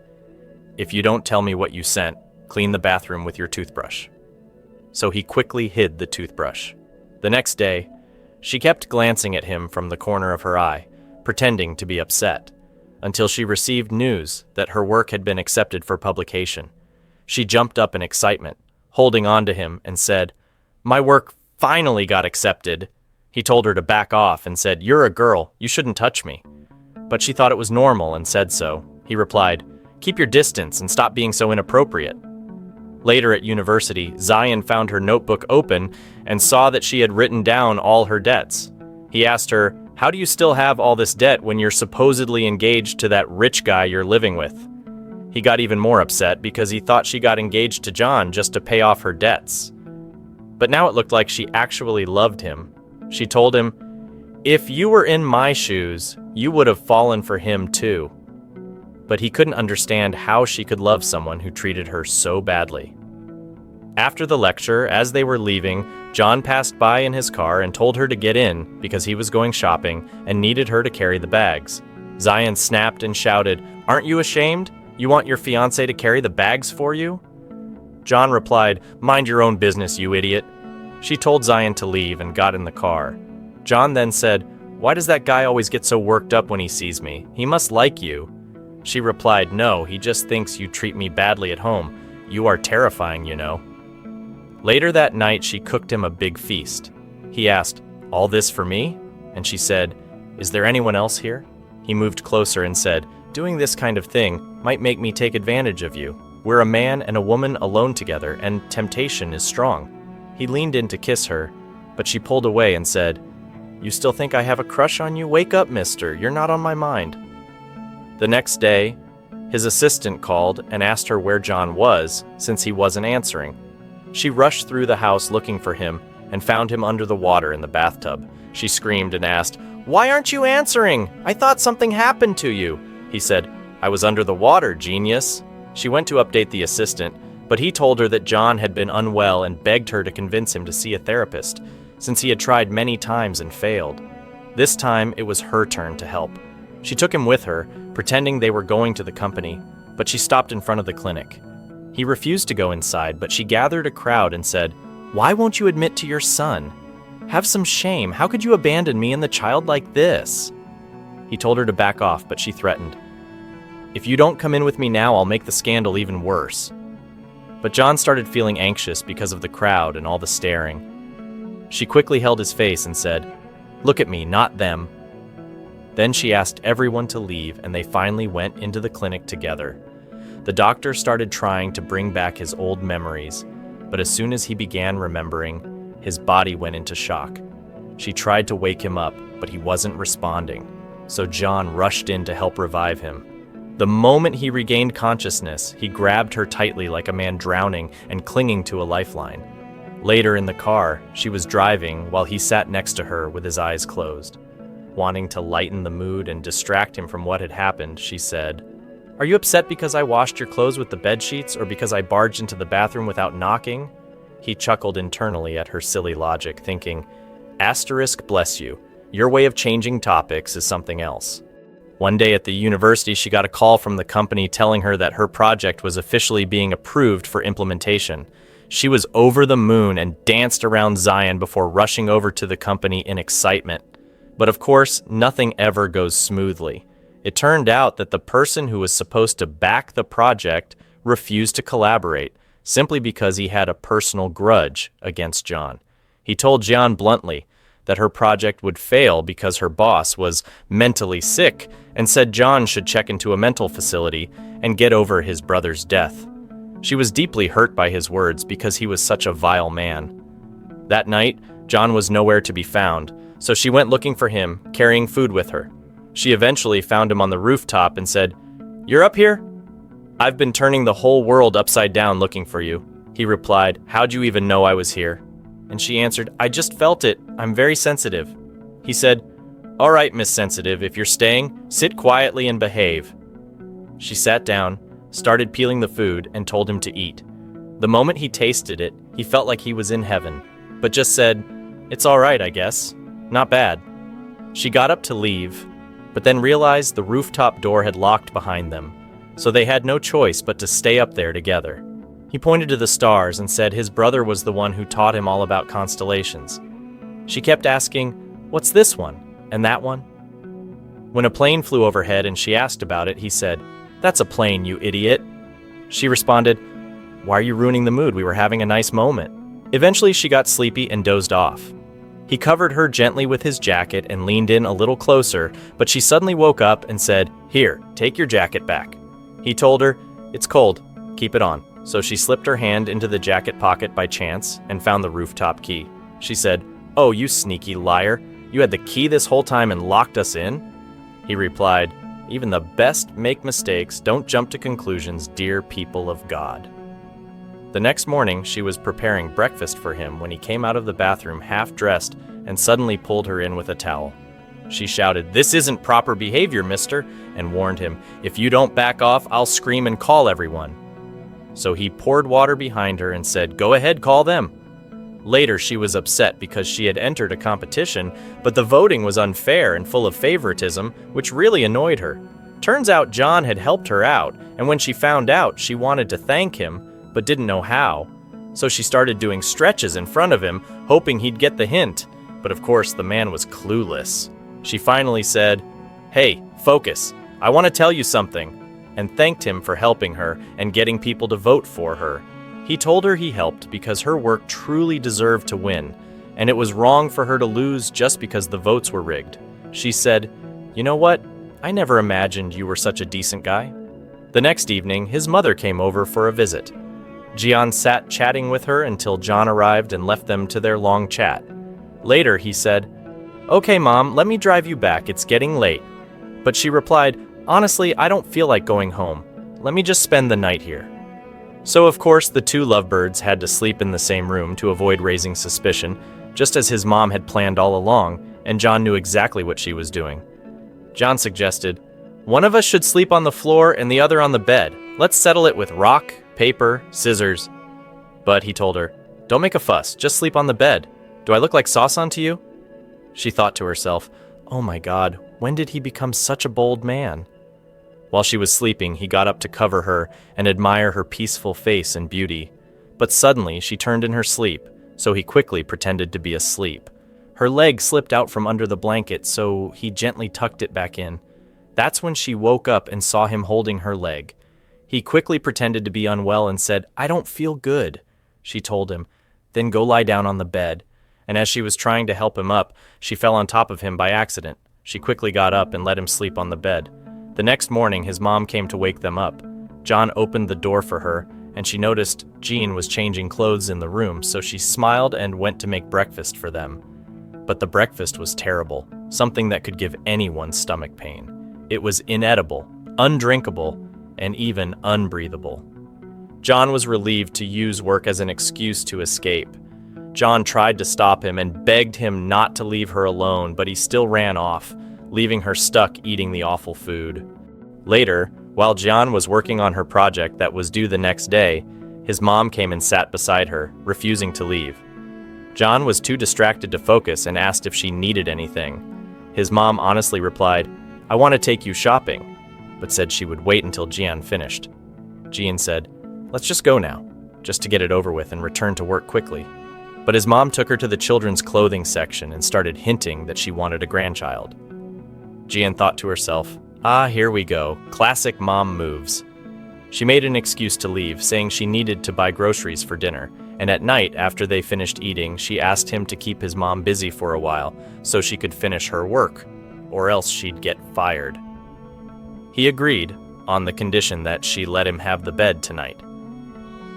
"If you don't tell me what you sent, clean the bathroom with your toothbrush." So he quickly hid the toothbrush. The next day, she kept glancing at him from the corner of her eye, pretending to be upset, until she received news that her work had been accepted for publication. She jumped up in excitement, holding on to him, and said, "My work finally got accepted." He told her to back off and said, "You're a girl, you shouldn't touch me." But she thought it was normal and said so. He replied, "Keep your distance and stop being so inappropriate." Later at university, Zion found her notebook open and saw that she had written down all her debts. He asked her, "How do you still have all this debt when you're supposedly engaged to that rich guy you're living with?" He got even more upset because he thought she got engaged to John just to pay off her debts. But now it looked like she actually loved him. She told him, "If you were in my shoes, you would have fallen for him too." But he couldn't understand how she could love someone who treated her so badly. After the lecture, as they were leaving, John passed by in his car and told her to get in because he was going shopping and needed her to carry the bags. Zion snapped and shouted, "Aren't you ashamed? You want your fiancé to carry the bags for you?" John replied, "Mind your own business, you idiot." She told Zion to leave and got in the car. John then said, "Why does that guy always get so worked up when he sees me? He must like you." She replied, "No, he just thinks you treat me badly at home. You are terrifying, you know." Later that night, she cooked him a big feast. He asked, "All this for me?" And she said, "Is there anyone else here?" He moved closer and said, "Doing this kind of thing might make me take advantage of you. We're a man and a woman alone together, and temptation is strong." He leaned in to kiss her, but she pulled away and said, "You still think I have a crush on you? Wake up, mister. You're not on my mind." The next day, his assistant called and asked her where John was, since he wasn't answering. She rushed through the house looking for him and found him under the water in the bathtub. She screamed and asked, "Why aren't you answering? I thought something happened to you." He said, "I was under the water, genius." She went to update the assistant, but he told her that John had been unwell and begged her to convince him to see a therapist, since he had tried many times and failed. This time, it was her turn to help. She took him with her, pretending they were going to the company, but she stopped in front of the clinic. He refused to go inside, but she gathered a crowd and said, "Why won't you admit to your son? Have some shame. How could you abandon me and the child like this?" He told her to back off, but she threatened, "If you don't come in with me now, I'll make the scandal even worse." But John started feeling anxious because of the crowd and all the staring. She quickly held his face and said, "Look at me, not them." Then she asked everyone to leave, and they finally went into the clinic together. The doctor started trying to bring back his old memories, but as soon as he began remembering, his body went into shock. She tried to wake him up, but he wasn't responding, so John rushed in to help revive him. The moment he regained consciousness, he grabbed her tightly like a man drowning and clinging to a lifeline. Later in the car, she was driving while he sat next to her with his eyes closed. Wanting to lighten the mood and distract him from what had happened, she said, "Are you upset because I washed your clothes with the bedsheets or because I barged into the bathroom without knocking?" He chuckled internally at her silly logic, thinking, "Asterisk bless you, your way of changing topics is something else." One day at the university, she got a call from the company telling her that her project was officially being approved for implementation. She was over the moon and danced around Zion before rushing over to the company in excitement. But of course, nothing ever goes smoothly. It turned out that the person who was supposed to back the project refused to collaborate, simply because he had a personal grudge against John. He told John bluntly that her project would fail because her boss was mentally sick and said John should check into a mental facility and get over his brother's death. She was deeply hurt by his words because he was such a vile man. That night, John was nowhere to be found, so she went looking for him, carrying food with her. She eventually found him on the rooftop and said, "You're up here? I've been turning the whole world upside down looking for you." He replied, "How'd you even know I was here?" And she answered, "I just felt it. I'm very sensitive." He said, "All right, Miss Sensitive, if you're staying, sit quietly and behave." She sat down, started peeling the food, and told him to eat. The moment he tasted it, he felt like he was in heaven, but just said, "It's all right, I guess. Not bad." She got up to leave, but then realized the rooftop door had locked behind them, so they had no choice but to stay up there together. He pointed to the stars and said his brother was the one who taught him all about constellations. She kept asking, "What's this one? And that one?" When a plane flew overhead and she asked about it, he said, "That's a plane, you idiot." She responded, "Why are you ruining the mood? We were having a nice moment." Eventually she got sleepy and dozed off. He covered her gently with his jacket and leaned in a little closer, but she suddenly woke up and said, "Here, take your jacket back." He told her, "It's cold, keep it on." So she slipped her hand into the jacket pocket by chance and found the rooftop key. She said, "Oh, you sneaky liar. You had the key this whole time and locked us in?" He replied, "Even the best make mistakes. Don't jump to conclusions, dear people of God." The next morning, she was preparing breakfast for him when he came out of the bathroom half-dressed and suddenly pulled her in with a towel. She shouted, "This isn't proper behavior, mister," and warned him, "If you don't back off, I'll scream and call everyone." So he poured water behind her and said, "Go ahead, call them." Later, she was upset because she had entered a competition, but the voting was unfair and full of favoritism, which really annoyed her. Turns out John had helped her out, and when she found out, she wanted to thank him, but didn't know how. So she started doing stretches in front of him, hoping he'd get the hint. But of course, the man was clueless. She finally said, "Hey, focus. I want to tell you something," and thanked him for helping her and getting people to vote for her. He told her he helped because her work truly deserved to win, and it was wrong for her to lose just because the votes were rigged. She said, "You know what? I never imagined you were such a decent guy." The next evening, his mother came over for a visit. Gian sat chatting with her until John arrived and left them to their long chat. Later, he said, "Okay, Mom, let me drive you back. It's getting late." But she replied, "Honestly, I don't feel like going home. Let me just spend the night here." So, of course, the two lovebirds had to sleep in the same room to avoid raising suspicion, just as his mom had planned all along, and John knew exactly what she was doing. John suggested, "One of us should sleep on the floor and the other on the bed. Let's settle it with rock, paper, scissors." But he told her, "Don't make a fuss, just sleep on the bed. Do I look like Sauson to you?" She thought to herself, "Oh my God, when did he become such a bold man?" While she was sleeping, he got up to cover her and admire her peaceful face and beauty. But suddenly she turned in her sleep, so he quickly pretended to be asleep. Her leg slipped out from under the blanket, so he gently tucked it back in. That's when she woke up and saw him holding her leg. He quickly pretended to be unwell and said, "I don't feel good," she told him. "Then go lie down on the bed." And as she was trying to help him up, she fell on top of him by accident. She quickly got up and let him sleep on the bed. The next morning, his mom came to wake them up. John opened the door for her, and she noticed Jean was changing clothes in the room, so she smiled and went to make breakfast for them. But the breakfast was terrible, something that could give anyone stomach pain. It was inedible, undrinkable, and even unbreathable. John was relieved to use work as an excuse to escape. John tried to stop him and begged him not to leave her alone, but he still ran off, leaving her stuck eating the awful food. Later, while John was working on her project that was due the next day, his mom came and sat beside her, refusing to leave. John was too distracted to focus and asked if she needed anything. His mom honestly replied, "I want to take you shopping," but said she would wait until Gian finished. Gian said, "Let's just go now, just to get it over with and return to work quickly." But his mom took her to the children's clothing section and started hinting that she wanted a grandchild. Gian thought to herself, "Ah, here we go, classic mom moves." She made an excuse to leave, saying she needed to buy groceries for dinner, and at night, after they finished eating, she asked him to keep his mom busy for a while so she could finish her work, or else she'd get fired. He agreed, on the condition that she let him have the bed tonight.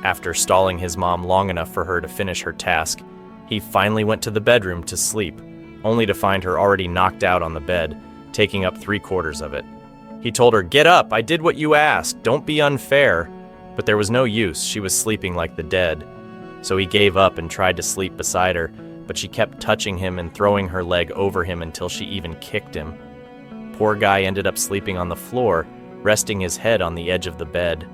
After stalling his mom long enough for her to finish her task, he finally went to the bedroom to sleep, only to find her already knocked out on the bed, taking up 3/4 of it. He told her, "Get up, I did what you asked, don't be unfair." But there was no use, she was sleeping like the dead. So he gave up and tried to sleep beside her, but she kept touching him and throwing her leg over him until she even kicked him. Poor guy ended up sleeping on the floor, resting his head on the edge of the bed.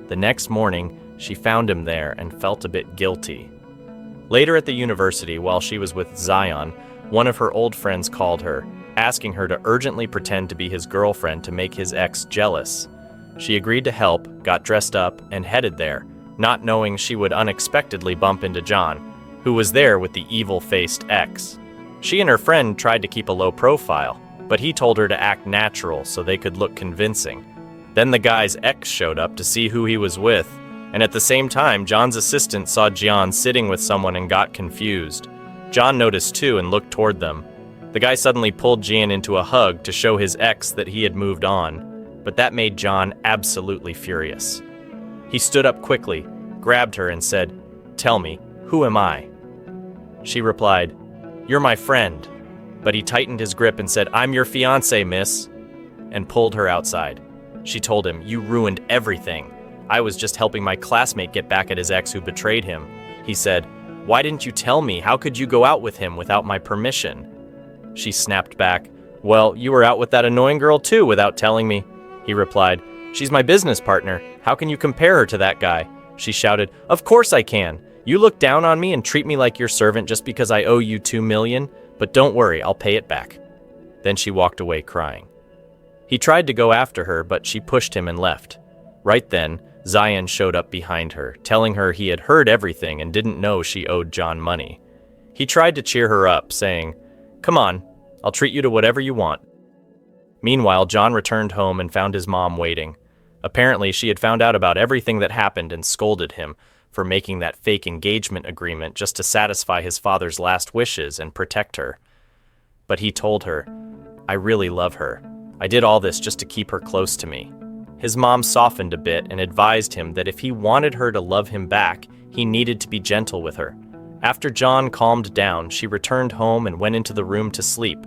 The next morning, she found him there and felt a bit guilty. Later at the university, while she was with Zion, one of her old friends called her, asking her to urgently pretend to be his girlfriend to make his ex jealous. She agreed to help, got dressed up, and headed there, not knowing she would unexpectedly bump into John, who was there with the evil-faced ex. She and her friend tried to keep a low profile, but he told her to act natural so they could look convincing. Then the guy's ex showed up to see who he was with, and at the same time, John's assistant saw John sitting with someone and got confused. John noticed too and looked toward them. The guy suddenly pulled Gian into a hug to show his ex that he had moved on, but that made John absolutely furious. He stood up quickly, grabbed her and said, "Tell me, who am I?" She replied, "You're my friend." But he tightened his grip and said, "I'm your fiancé, miss," and pulled her outside. She told him, "You ruined everything. I was just helping my classmate get back at his ex who betrayed him." He said, "Why didn't you tell me? How could you go out with him without my permission?" She snapped back, "Well, you were out with that annoying girl too without telling me." He replied, "She's my business partner. How can you compare her to that guy?" She shouted, "Of course I can. You look down on me and treat me like your servant just because I owe you $2 million, but don't worry, I'll pay it back." Then she walked away crying. He tried to go after her, but she pushed him and left. Right then, Zion showed up behind her, telling her he had heard everything and didn't know she owed John money. He tried to cheer her up, saying, "Come on, I'll treat you to whatever you want." Meanwhile, John returned home and found his mom waiting. Apparently, she had found out about everything that happened and scolded him for making that fake engagement agreement just to satisfy his father's last wishes and protect her. But he told her, "I really love her. I did all this just to keep her close to me." His mom softened a bit and advised him that if he wanted her to love him back, he needed to be gentle with her. After John calmed down, she returned home and went into the room to sleep,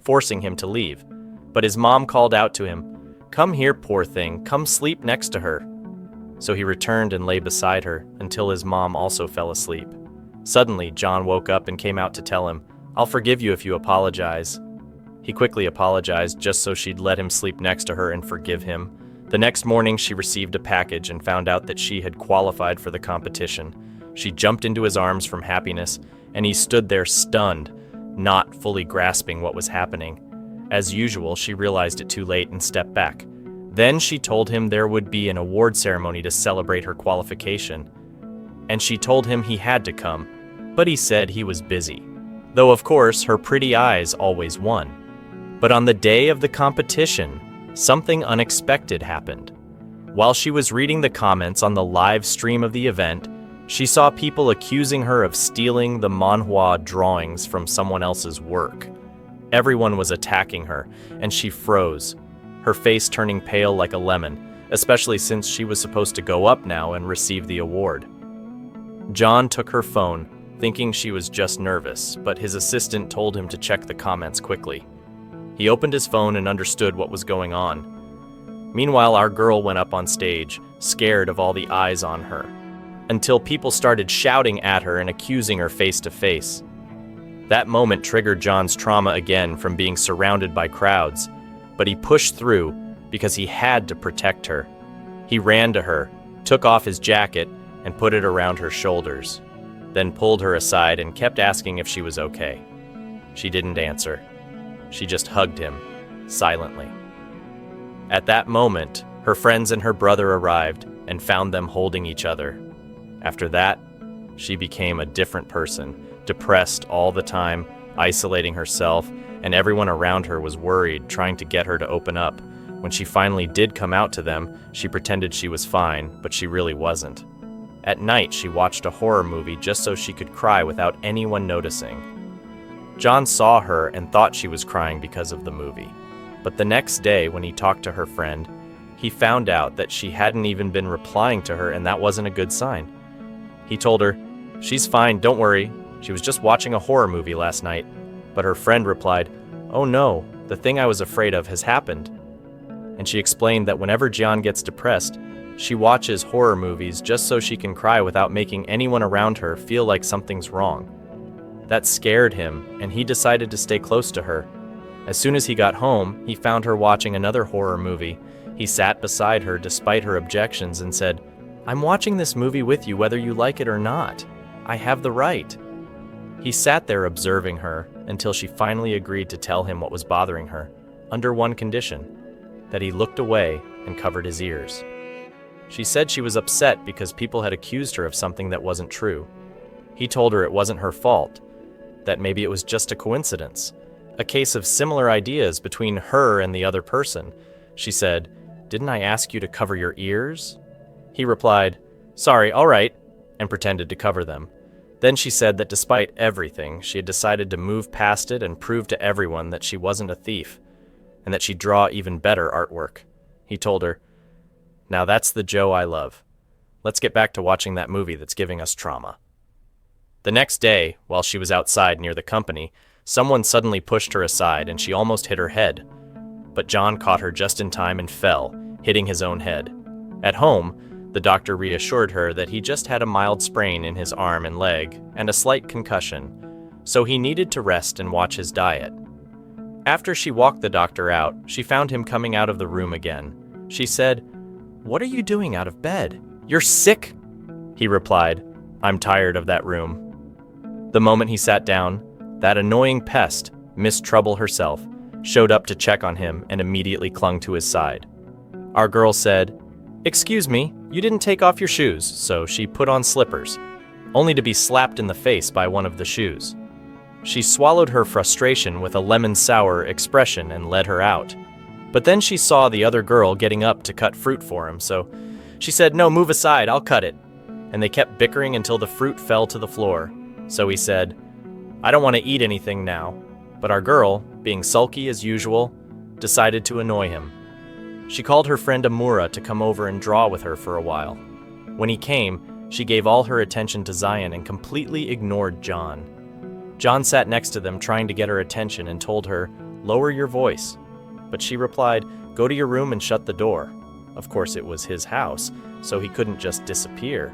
forcing him to leave. But his mom called out to him, "Come here, poor thing, come sleep next to her." So he returned and lay beside her until his mom also fell asleep. Suddenly, John woke up and came out to tell him, "I'll forgive you if you apologize." He quickly apologized just so she'd let him sleep next to her and forgive him. The next morning, she received a package and found out that she had qualified for the competition. She jumped into his arms from happiness, and he stood there stunned, not fully grasping what was happening. As usual, she realized it too late and stepped back. Then she told him there would be an award ceremony to celebrate her qualification, and she told him he had to come, but he said he was busy. Though of course, her pretty eyes always won. But on the day of the competition, something unexpected happened. While she was reading the comments on the live stream of the event, she saw people accusing her of stealing the manhwa drawings from someone else's work. Everyone was attacking her, and she froze, her face turning pale like a lemon, especially since she was supposed to go up now and receive the award. John took her phone, thinking she was just nervous, but his assistant told him to check the comments quickly. He opened his phone and understood what was going on. Meanwhile, our girl went up on stage, scared of all the eyes on her, until people started shouting at her and accusing her face to face. That moment triggered John's trauma again from being surrounded by crowds, but he pushed through because he had to protect her. He ran to her, took off his jacket, and put it around her shoulders, then pulled her aside and kept asking if she was okay. She didn't answer. She just hugged him, silently. At that moment, her friends and her brother arrived and found them holding each other. After that, she became a different person, depressed all the time, isolating herself, and everyone around her was worried, trying to get her to open up. When she finally did come out to them, she pretended she was fine, but she really wasn't. At night, she watched a horror movie just so she could cry without anyone noticing. John saw her and thought she was crying because of the movie. But the next day, when he talked to her friend, he found out that she hadn't even been replying to her, and that wasn't a good sign. He told her, "She's fine, don't worry. She was just watching a horror movie last night." But her friend replied, "Oh no, the thing I was afraid of has happened." And she explained that whenever John gets depressed, she watches horror movies just so she can cry without making anyone around her feel like something's wrong. That scared him, and he decided to stay close to her. As soon as he got home, he found her watching another horror movie. He sat beside her despite her objections and said, "I'm watching this movie with you whether you like it or not. I have the right." He sat there observing her until she finally agreed to tell him what was bothering her, under one condition, that he looked away and covered his ears. She said she was upset because people had accused her of something that wasn't true. He told her it wasn't her fault, that maybe it was just a coincidence, a case of similar ideas between her and the other person. She said, "Didn't I ask you to cover your ears?" He replied, "Sorry, all right," and pretended to cover them. Then she said that despite everything, she had decided to move past it and prove to everyone that she wasn't a thief, and that she'd draw even better artwork. He told her, "Now that's the Joe I love. Let's get back to watching that movie that's giving us trauma." The next day, while she was outside near the company, someone suddenly pushed her aside and she almost hit her head. But John caught her just in time and fell, hitting his own head. At home, the doctor reassured her that he just had a mild sprain in his arm and leg and a slight concussion, so he needed to rest and watch his diet. After she walked the doctor out, she found him coming out of the room again. She said, "What are you doing out of bed? You're sick." He replied, "I'm tired of that room." The moment he sat down, that annoying pest, Miss Trouble herself, showed up to check on him and immediately clung to his side. Our girl said, "Excuse me, you didn't take off your shoes," so she put on slippers, only to be slapped in the face by one of the shoes. She swallowed her frustration with a lemon-sour expression and led her out. But then she saw the other girl getting up to cut fruit for him, so she said, "No, move aside, I'll cut it." And they kept bickering until the fruit fell to the floor. So he said, "I don't want to eat anything now." But our girl, being sulky as usual, decided to annoy him. She called her friend Amura to come over and draw with her for a while. When he came, she gave all her attention to Zion and completely ignored John. John sat next to them trying to get her attention and told her, "Lower your voice." But she replied, "Go to your room and shut the door." Of course, it was his house, so he couldn't just disappear.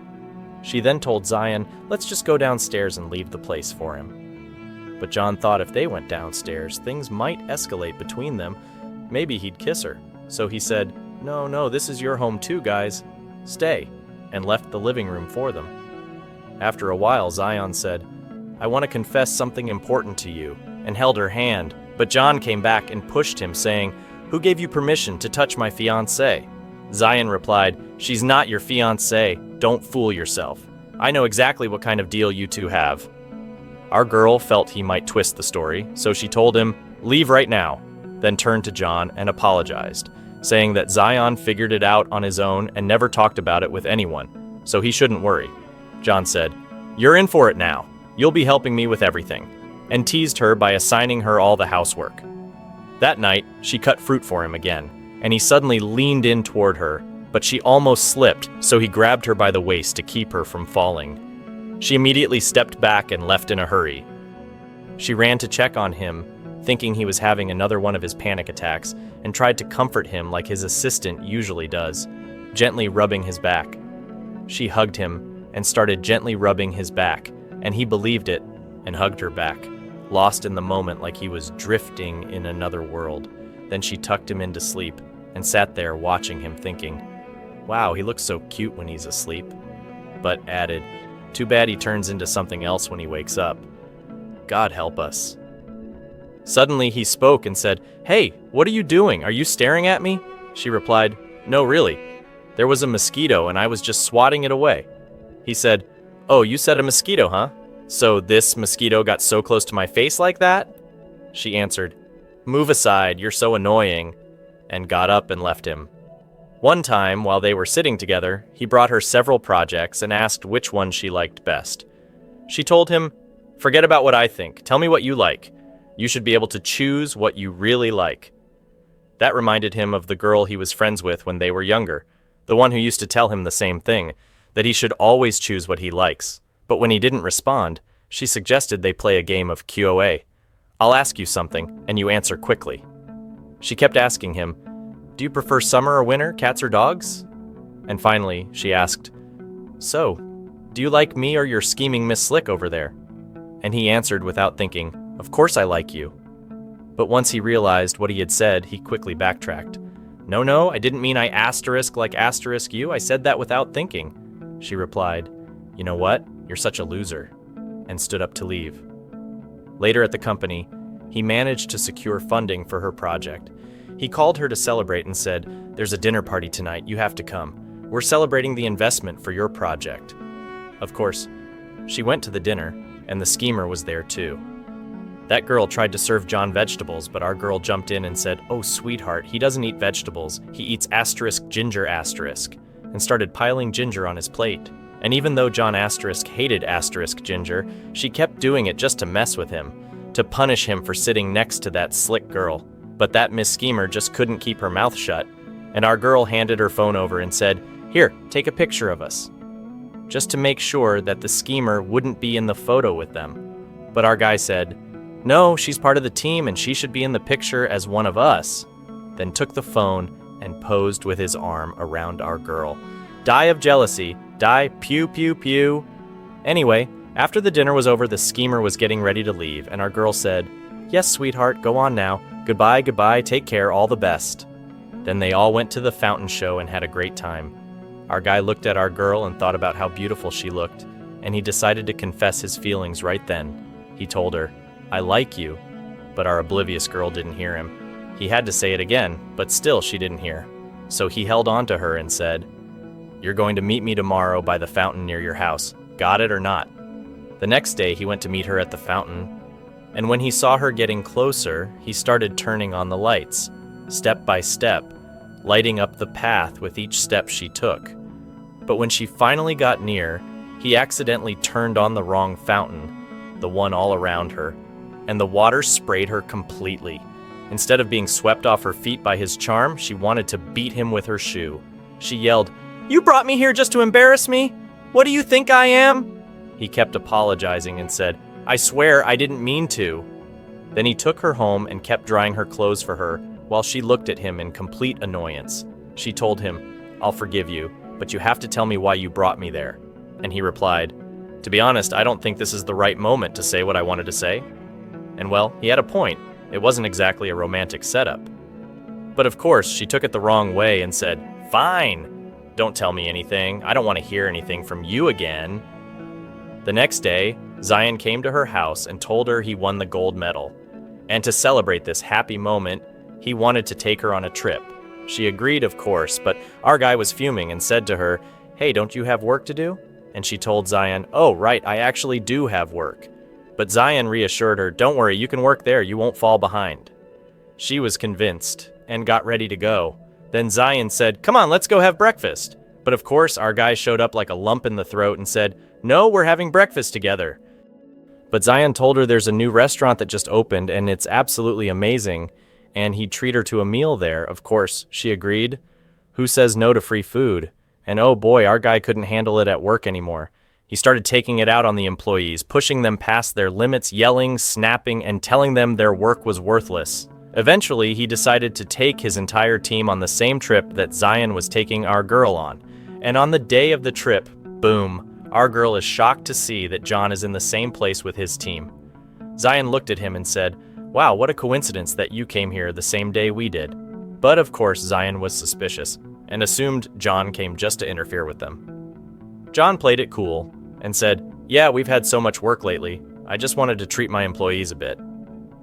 She then told Zion, "Let's just go downstairs and leave the place for him." But John thought if they went downstairs, things might escalate between them. Maybe he'd kiss her. So he said, No, this is your home too, guys. Stay," and left the living room for them. After a while, Zion said, "I want to confess something important to you," and held her hand. But John came back and pushed him, saying, "Who gave you permission to touch my fiancée?" Zion replied, "She's not your fiancée. Don't fool yourself. I know exactly what kind of deal you two have." Our girl felt he might twist the story, so she told him, "Leave right now," then turned to John and apologized, saying that Zion figured it out on his own and never talked about it with anyone, so he shouldn't worry. John said, "You're in for it now. You'll be helping me with everything," and teased her by assigning her all the housework. That night, she cut fruit for him again, and he suddenly leaned in toward her, but she almost slipped, so he grabbed her by the waist to keep her from falling. She immediately stepped back and left in a hurry. She ran to check on him, thinking he was having another one of his panic attacks, and tried to comfort him like his assistant usually does, gently rubbing his back. She hugged him and started gently rubbing his back, and he believed it and hugged her back, lost in the moment like he was drifting in another world. Then she tucked him into sleep and sat there watching him, thinking, "Wow, he looks so cute when he's asleep," but added, "Too bad he turns into something else when he wakes up. God help us." Suddenly he spoke and said, "Hey, what are you doing? Are you staring at me?" She replied, "No, really. There was a mosquito and I was just swatting it away." He said, "Oh, you said a mosquito, huh? So this mosquito got so close to my face like that?" She answered, "Move aside, you're so annoying," and got up and left him. One time, while they were sitting together, he brought her several projects and asked which one she liked best. She told him, "Forget about what I think. Tell me what you like. You should be able to choose what you really like." That reminded him of the girl he was friends with when they were younger, the one who used to tell him the same thing, that he should always choose what he likes. But when he didn't respond, she suggested they play a game of QOA. "I'll ask you something, and you answer quickly." She kept asking him, "Do you prefer summer or winter, cats or dogs?" And finally, she asked, "So, do you like me or your scheming Miss Slick over there?" And he answered without thinking, "Of course I like you." But once he realized what he had said, he quickly backtracked. No, I didn't mean I asterisk like asterisk you. I said that without thinking." She replied, "You know what? You're such a loser," and stood up to leave. Later at the company, he managed to secure funding for her project. He called her to celebrate and said, "There's a dinner party tonight. You have to come. We're celebrating the investment for your project." Of course, she went to the dinner, and the schemer was there too. That girl tried to serve John vegetables, but our girl jumped in and said, "Oh, sweetheart, he doesn't eat vegetables. He eats asterisk ginger asterisk," and started piling ginger on his plate. And even though John asterisk hated asterisk ginger, she kept doing it just to mess with him, to punish him for sitting next to that slick girl. But that Miss Schemer just couldn't keep her mouth shut, and our girl handed her phone over and said, "Here, take a picture of us," just to make sure that the schemer wouldn't be in the photo with them. But our guy said, "No, she's part of the team and she should be in the picture as one of us," then took the phone and posed with his arm around our girl. Die of jealousy. Die, pew, pew, pew. Anyway, after the dinner was over, the schemer was getting ready to leave, and our girl said, "Yes, sweetheart, go on now. Goodbye, take care, all the best." Then they all went to the fountain show and had a great time. Our guy looked at our girl and thought about how beautiful she looked, and he decided to confess his feelings right then. He told her, "I like you," but our oblivious girl didn't hear him. He had to say it again, but still she didn't hear. So he held on to her and said, "You're going to meet me tomorrow by the fountain near your house. Got it or not?" The next day he went to meet her at the fountain, and when he saw her getting closer, he started turning on the lights, step by step, lighting up the path with each step she took. But when she finally got near, he accidentally turned on the wrong fountain, the one all around her, and the water sprayed her completely. Instead of being swept off her feet by his charm, she wanted to beat him with her shoe. She yelled, "You brought me here just to embarrass me? What do you think I am?" He kept apologizing and said, "I swear I didn't mean to." Then he took her home and kept drying her clothes for her while she looked at him in complete annoyance. She told him, "I'll forgive you, but you have to tell me why you brought me there." And he replied, "To be honest, I don't think this is the right moment to say what I wanted to say." And well, he had a point. It wasn't exactly a romantic setup. But of course, she took it the wrong way and said, "Fine, don't tell me anything. I don't want to hear anything from you again." The next day, Zion came to her house and told her he won the gold medal. And to celebrate this happy moment, he wanted to take her on a trip. She agreed, of course, but our guy was fuming and said to her, "Hey, don't you have work to do?" And she told Zion, "Oh, right, I actually do have work." But Zion reassured her, "Don't worry, you can work there, you won't fall behind." She was convinced and got ready to go. Then Zion said, "Come on, let's go have breakfast." But of course, our guy showed up like a lump in the throat and said, "No, we're having breakfast together." But Zion told her there's a new restaurant that just opened and it's absolutely amazing, and he'd treat her to a meal there. Of course, she agreed. Who says no to free food? And oh boy, our guy couldn't handle it at work anymore. He started taking it out on the employees, pushing them past their limits, yelling, snapping, and telling them their work was worthless. Eventually, he decided to take his entire team on the same trip that Zion was taking our girl on. And on the day of the trip, boom, our girl is shocked to see that John is in the same place with his team. Zion looked at him and said, "Wow, what a coincidence that you came here the same day we did." But of course, Zion was suspicious and assumed John came just to interfere with them. John played it cool and said, "Yeah, we've had so much work lately. I just wanted to treat my employees a bit."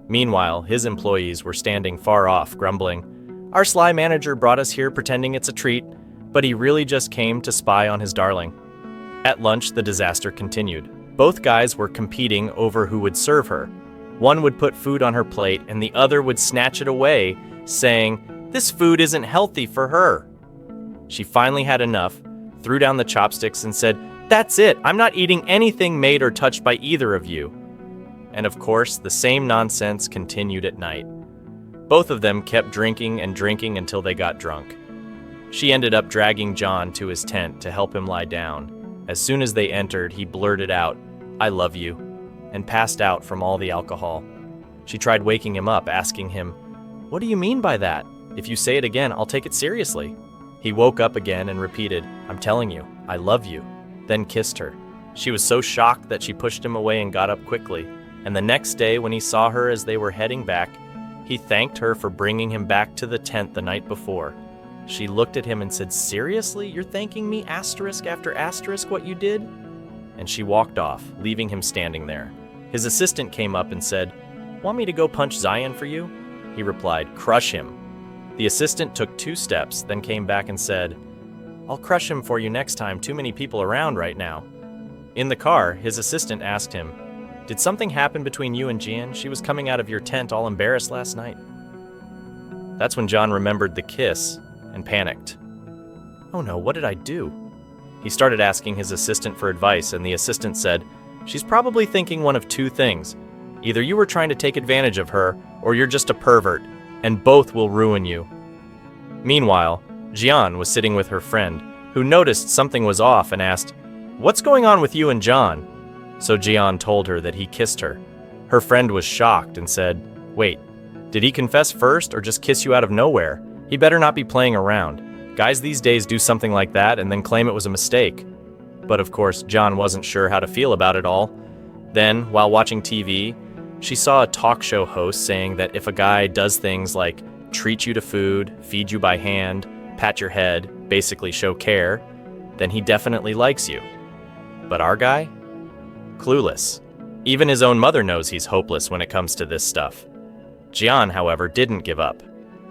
Meanwhile, his employees were standing far off, grumbling, "Our sly manager brought us here pretending it's a treat, but he really just came to spy on his darling." At lunch, the disaster continued. Both guys were competing over who would serve her. One would put food on her plate and the other would snatch it away, saying, "This food isn't healthy for her." She finally had enough, threw down the chopsticks and said, "That's it, I'm not eating anything made or touched by either of you." And of course, the same nonsense continued at night. Both of them kept drinking and drinking until they got drunk. She ended up dragging John to his tent to help him lie down. As soon as they entered, he blurted out, "I love you," and passed out from all the alcohol. She tried waking him up, asking him, "What do you mean by that? If you say it again, I'll take it seriously." He woke up again and repeated, "I'm telling you, I love you," then kissed her. She was so shocked that she pushed him away and got up quickly. And the next day, when he saw her as they were heading back, he thanked her for bringing him back to the tent the night before. She looked at him and said, "Seriously? You're thanking me asterisk after asterisk what you did?" And she walked off, leaving him standing there. His assistant came up and said, "Want me to go punch Zion for you?" He replied, "Crush him." The assistant took 2 steps, then came back and said, "I'll crush him for you next time, too many people around right now." In the car, his assistant asked him, "Did something happen between you and Gian? She was coming out of your tent all embarrassed last night." That's when John remembered the kiss and panicked. "Oh no, what did I do?" He started asking his assistant for advice, and the assistant said, "She's probably thinking one of 2 things. Either you were trying to take advantage of her, or you're just a pervert, and both will ruin you." Meanwhile, Gian was sitting with her friend, who noticed something was off and asked, "What's going on with you and John?" So Gian told her that he kissed her. Her friend was shocked and said, "Wait, did he confess first or just kiss you out of nowhere? He better not be playing around. Guys these days do something like that and then claim it was a mistake." But of course, John wasn't sure how to feel about it all. Then, while watching TV, she saw a talk show host saying that if a guy does things like treat you to food, feed you by hand, pat your head, basically show care, then he definitely likes you. But our guy? Clueless. Even his own mother knows he's hopeless when it comes to this stuff. Gian, however, didn't give up.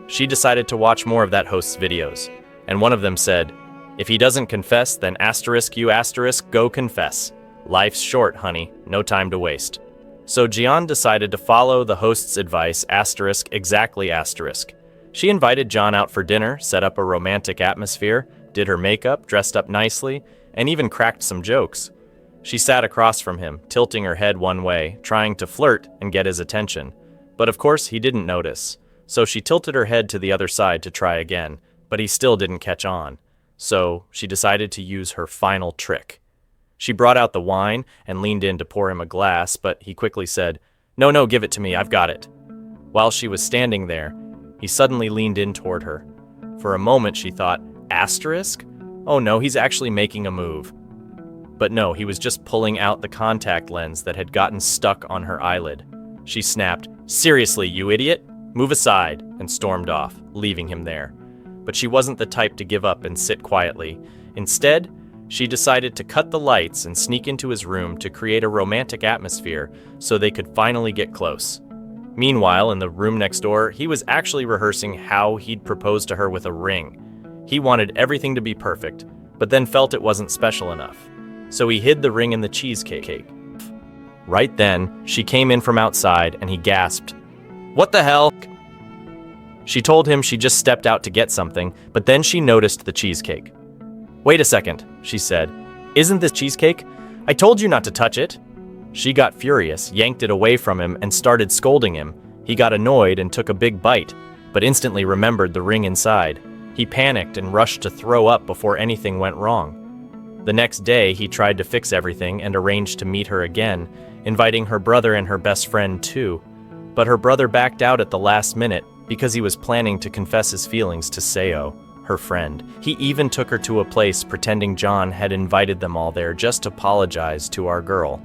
She decided to watch more of that host's videos, and one of them said, "If he doesn't confess, then asterisk you asterisk, go confess. Life's short, honey, no time to waste." So Gian decided to follow the host's advice, asterisk, exactly asterisk. She invited John out for dinner, set up a romantic atmosphere, did her makeup, dressed up nicely, and even cracked some jokes. She sat across from him, tilting her head one way, trying to flirt and get his attention. But of course, he didn't notice. So she tilted her head to the other side to try again, but he still didn't catch on. So she decided to use her final trick. She brought out the wine and leaned in to pour him a glass, but he quickly said, "No, no, give it to me, I've got it." While she was standing there, he suddenly leaned in toward her. For a moment she thought, asterisk? Oh no, he's actually making a move. But no, he was just pulling out the contact lens that had gotten stuck on her eyelid. She snapped, "Seriously, you idiot? Move aside," and stormed off, leaving him there. But she wasn't the type to give up and sit quietly. Instead, she decided to cut the lights and sneak into his room to create a romantic atmosphere so they could finally get close. Meanwhile, in the room next door, he was actually rehearsing how he'd propose to her with a ring. He wanted everything to be perfect, but then felt it wasn't special enough. So he hid the ring in the cheesecake. Right then, she came in from outside and he gasped, "What the hell?" She told him she just stepped out to get something, but then she noticed the cheesecake. "Wait a second," she said. "Isn't this cheesecake? I told you not to touch it." She got furious, yanked it away from him, and started scolding him. He got annoyed and took a big bite, but instantly remembered the ring inside. He panicked and rushed to throw up before anything went wrong. The next day, he tried to fix everything and arranged to meet her again, inviting her brother and her best friend too. But her brother backed out at the last minute because he was planning to confess his feelings to Seo, her friend. He even took her to a place pretending John had invited them all there just to apologize to our girl.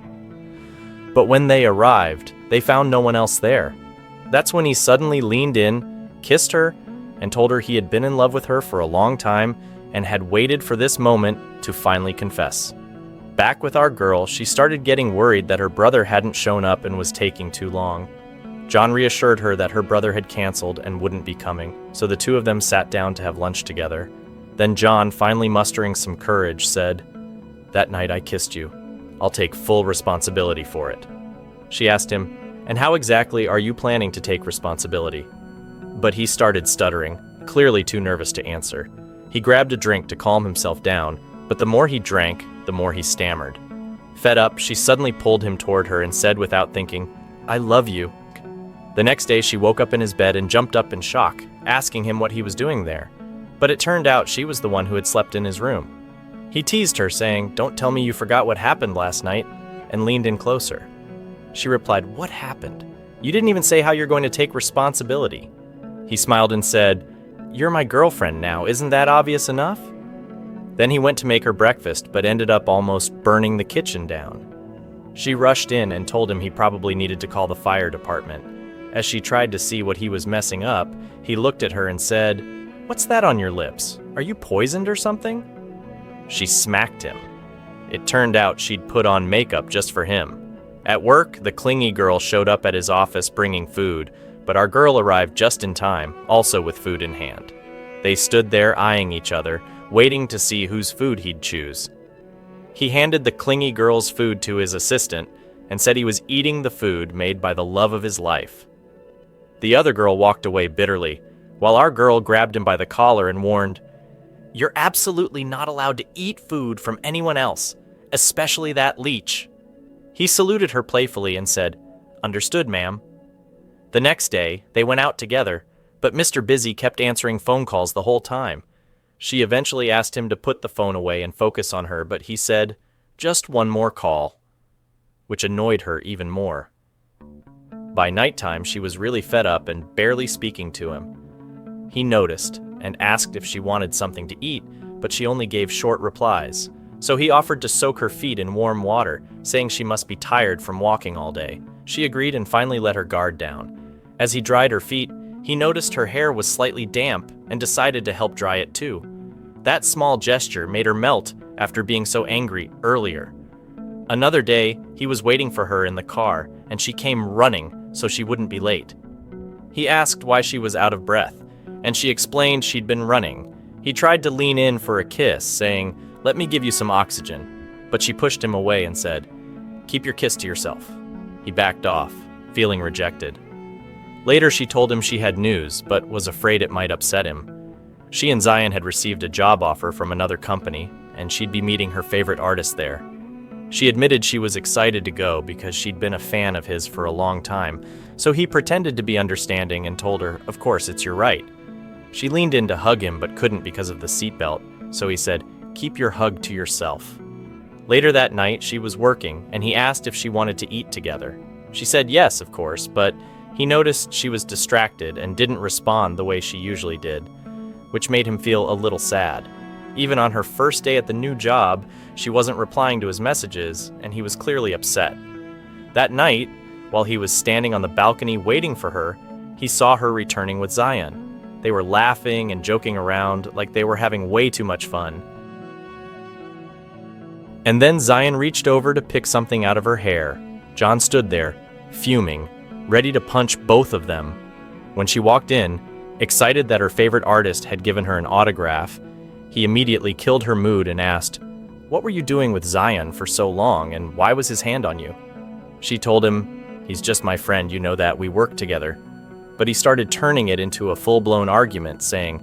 But when they arrived, they found no one else there. That's when he suddenly leaned in, kissed her, and told her he had been in love with her for a long time and had waited for this moment to finally confess. Back with our girl, she started getting worried that her brother hadn't shown up and was taking too long. John reassured her that her brother had canceled and wouldn't be coming, so the two of them sat down to have lunch together. Then John, finally mustering some courage, said, "That night I kissed you. I'll take full responsibility for it." She asked him, "And how exactly are you planning to take responsibility?" But he started stuttering, clearly too nervous to answer. He grabbed a drink to calm himself down, but the more he drank, the more he stammered. Fed up, she suddenly pulled him toward her and said without thinking, "I love you." The next day she woke up in his bed and jumped up in shock, asking him what he was doing there. But it turned out she was the one who had slept in his room. He teased her, saying, "Don't tell me you forgot what happened last night," and leaned in closer. She replied, "What happened? You didn't even say how you're going to take responsibility." He smiled and said, "You're my girlfriend now, isn't that obvious enough?" Then he went to make her breakfast, but ended up almost burning the kitchen down. She rushed in and told him he probably needed to call the fire department. As she tried to see what he was messing up, he looked at her and said, "What's that on your lips? Are you poisoned or something?" She smacked him. It turned out she'd put on makeup just for him. At work, the clingy girl showed up at his office bringing food, but our girl arrived just in time, also with food in hand. They stood there eyeing each other, waiting to see whose food he'd choose. He handed the clingy girl's food to his assistant and said he was eating the food made by the love of his life. The other girl walked away bitterly, while our girl grabbed him by the collar and warned, "You're absolutely not allowed to eat food from anyone else, especially that leech." He saluted her playfully and said, "Understood, ma'am." The next day, they went out together, but Mr. Busy kept answering phone calls the whole time. She eventually asked him to put the phone away and focus on her, but he said, "Just one more call," which annoyed her even more. By nighttime, she was really fed up and barely speaking to him. He noticed and asked if she wanted something to eat, but she only gave short replies. So he offered to soak her feet in warm water, saying she must be tired from walking all day. She agreed and finally let her guard down. As he dried her feet, he noticed her hair was slightly damp and decided to help dry it too. That small gesture made her melt after being so angry earlier. Another day, he was waiting for her in the car, and she came running so she wouldn't be late. He asked why she was out of breath, and she explained she'd been running. He tried to lean in for a kiss, saying, "Let me give you some oxygen," but she pushed him away and said, "Keep your kiss to yourself." He backed off, feeling rejected. Later, she told him she had news, but was afraid it might upset him. She and Zion had received a job offer from another company, and she'd be meeting her favorite artist there. She admitted she was excited to go because she'd been a fan of his for a long time, so he pretended to be understanding and told her, "Of course, it's your right." She leaned in to hug him but couldn't because of the seatbelt, so he said, "Keep your hug to yourself." Later that night, she was working, and he asked if she wanted to eat together. She said yes, of course, but he noticed she was distracted and didn't respond the way she usually did, which made him feel a little sad. Even on her first day at the new job, she wasn't replying to his messages, and he was clearly upset. That night, while he was standing on the balcony waiting for her, he saw her returning with Zion. They were laughing and joking around like they were having way too much fun. And then Zion reached over to pick something out of her hair. John stood there, fuming, ready to punch both of them. When she walked in, excited that her favorite artist had given her an autograph, he immediately killed her mood and asked, "What were you doing with Zion for so long, and why was his hand on you?" She told him, "He's just my friend, you know that, we work together." But he started turning it into a full-blown argument, saying,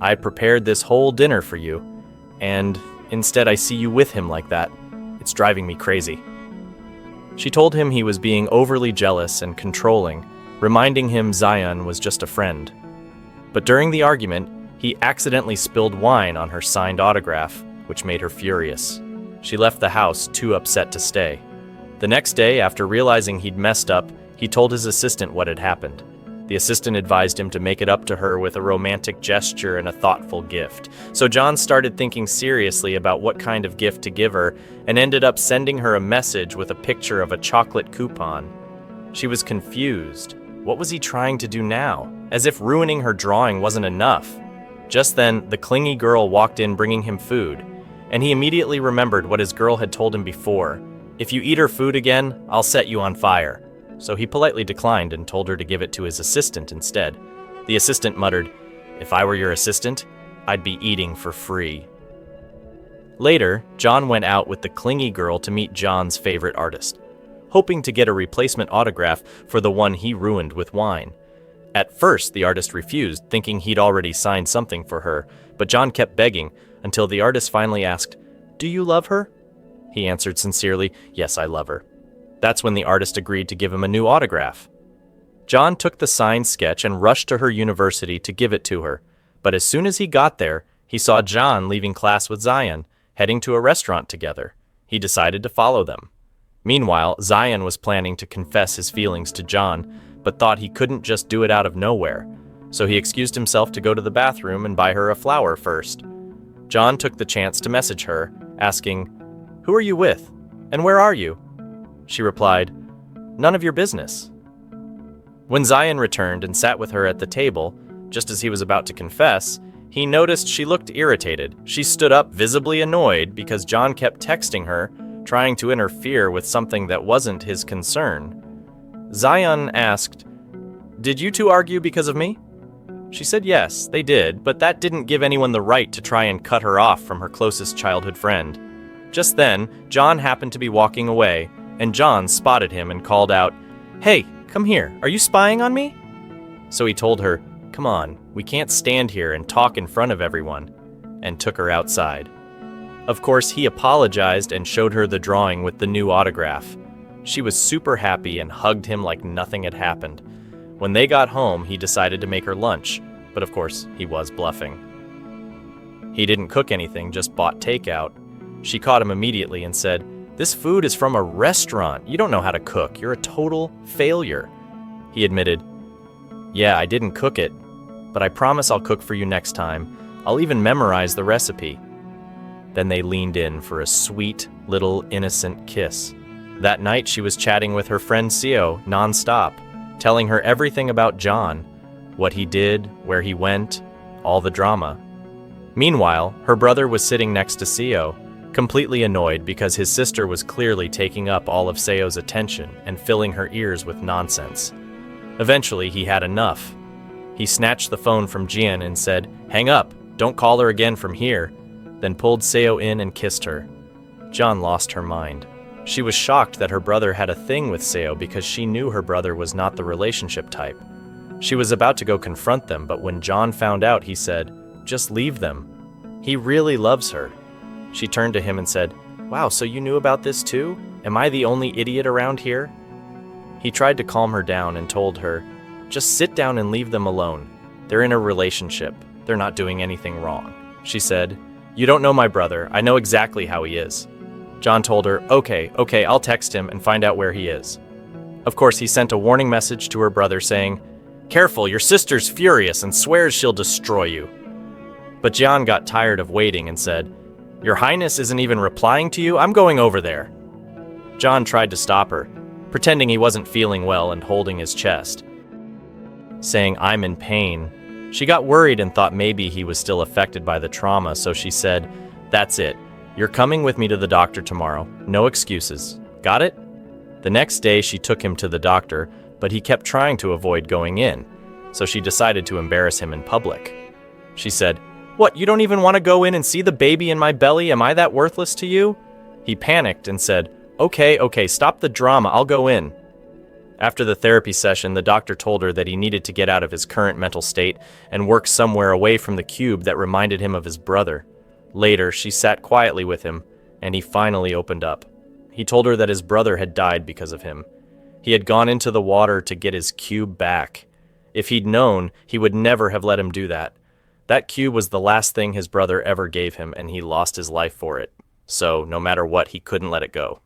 "I prepared this whole dinner for you, and instead I see you with him like that. It's driving me crazy." She told him he was being overly jealous and controlling, reminding him Zion was just a friend. But during the argument, he accidentally spilled wine on her signed autograph, which made her furious. She left the house, too upset to stay. The next day, after realizing he'd messed up, he told his assistant what had happened. The assistant advised him to make it up to her with a romantic gesture and a thoughtful gift. So John started thinking seriously about what kind of gift to give her and ended up sending her a message with a picture of a chocolate coupon. She was confused. What was he trying to do now? As if ruining her drawing wasn't enough. Just then, the clingy girl walked in bringing him food, and he immediately remembered what his girl had told him before. "If you eat her food again, I'll set you on fire." So he politely declined and told her to give it to his assistant instead. The assistant muttered, "If I were your assistant, I'd be eating for free." Later, John went out with the clingy girl to meet John's favorite artist, hoping to get a replacement autograph for the one he ruined with wine. At first, the artist refused, thinking he'd already signed something for her, but John kept begging until the artist finally asked, "Do you love her?" He answered sincerely, "Yes, I love her." That's when the artist agreed to give him a new autograph. John took the signed sketch and rushed to her university to give it to her, but as soon as he got there, he saw John leaving class with Zion, heading to a restaurant together. He decided to follow them. Meanwhile, Zion was planning to confess his feelings to John, but thought he couldn't just do it out of nowhere, so he excused himself to go to the bathroom and buy her a flower first. John took the chance to message her, asking, "Who are you with? And where are you?" She replied, "None of your business." When Zion returned and sat with her at the table, just as he was about to confess, he noticed she looked irritated. She stood up, visibly annoyed, because John kept texting her, trying to interfere with something that wasn't his concern. Zion asked, "Did you two argue because of me?" She said yes, they did, but that didn't give anyone the right to try and cut her off from her closest childhood friend. Just then, John happened to be walking away, and John spotted him and called out, "Hey, come here, are you spying on me?" So he told her, "Come on, we can't stand here and talk in front of everyone," and took her outside. Of course, he apologized and showed her the drawing with the new autograph. She was super happy and hugged him like nothing had happened. When they got home, he decided to make her lunch, but of course, he was bluffing. He didn't cook anything, just bought takeout. She caught him immediately and said, "This food is from a restaurant. You don't know how to cook. You're a total failure." He admitted, "Yeah, I didn't cook it, but I promise I'll cook for you next time. I'll even memorize the recipe." Then they leaned in for a sweet, little, innocent kiss. That night, she was chatting with her friend Sio nonstop, telling her everything about John, what he did, where he went, all the drama. Meanwhile, her brother was sitting next to Sio, completely annoyed because his sister was clearly taking up all of Seo's attention and filling her ears with nonsense. Eventually, he had enough. He snatched the phone from Jian and said, "Hang up, don't call her again from here," then pulled Seo in and kissed her. John lost her mind. She was shocked that her brother had a thing with Seo because she knew her brother was not the relationship type. She was about to go confront them, but when John found out, he said, "Just leave them. He really loves her." She turned to him and said, Wow, so you knew about this too? Am I the only idiot around here? He tried to calm her down and told her, just sit down and leave them alone. They're in a relationship. They're not doing anything wrong. She said, you don't know my brother. I know exactly how he is. John told her, okay, I'll text him and find out where he is. Of course, he sent a warning message to her brother saying, careful, your sister's furious and swears she'll destroy you. But John got tired of waiting and said, your Highness isn't even replying to you? I'm going over there. John tried to stop her, pretending he wasn't feeling well and holding his chest, saying, I'm in pain. She got worried and thought maybe he was still affected by the trauma, so she said, that's it. You're coming with me to the doctor tomorrow. No excuses. Got it? The next day, she took him to the doctor, but he kept trying to avoid going in, so she decided to embarrass him in public. She said, what, you don't even want to go in and see the baby in my belly? Am I that worthless to you? He panicked and said, okay, stop the drama, I'll go in. After the therapy session, the doctor told her that he needed to get out of his current mental state and work somewhere away from the cube that reminded him of his brother. Later, she sat quietly with him, and he finally opened up. He told her that his brother had died because of him. He had gone into the water to get his cube back. If he'd known, he would never have let him do that. That cube was the last thing his brother ever gave him, and he lost his life for it. So, no matter what, he couldn't let it go.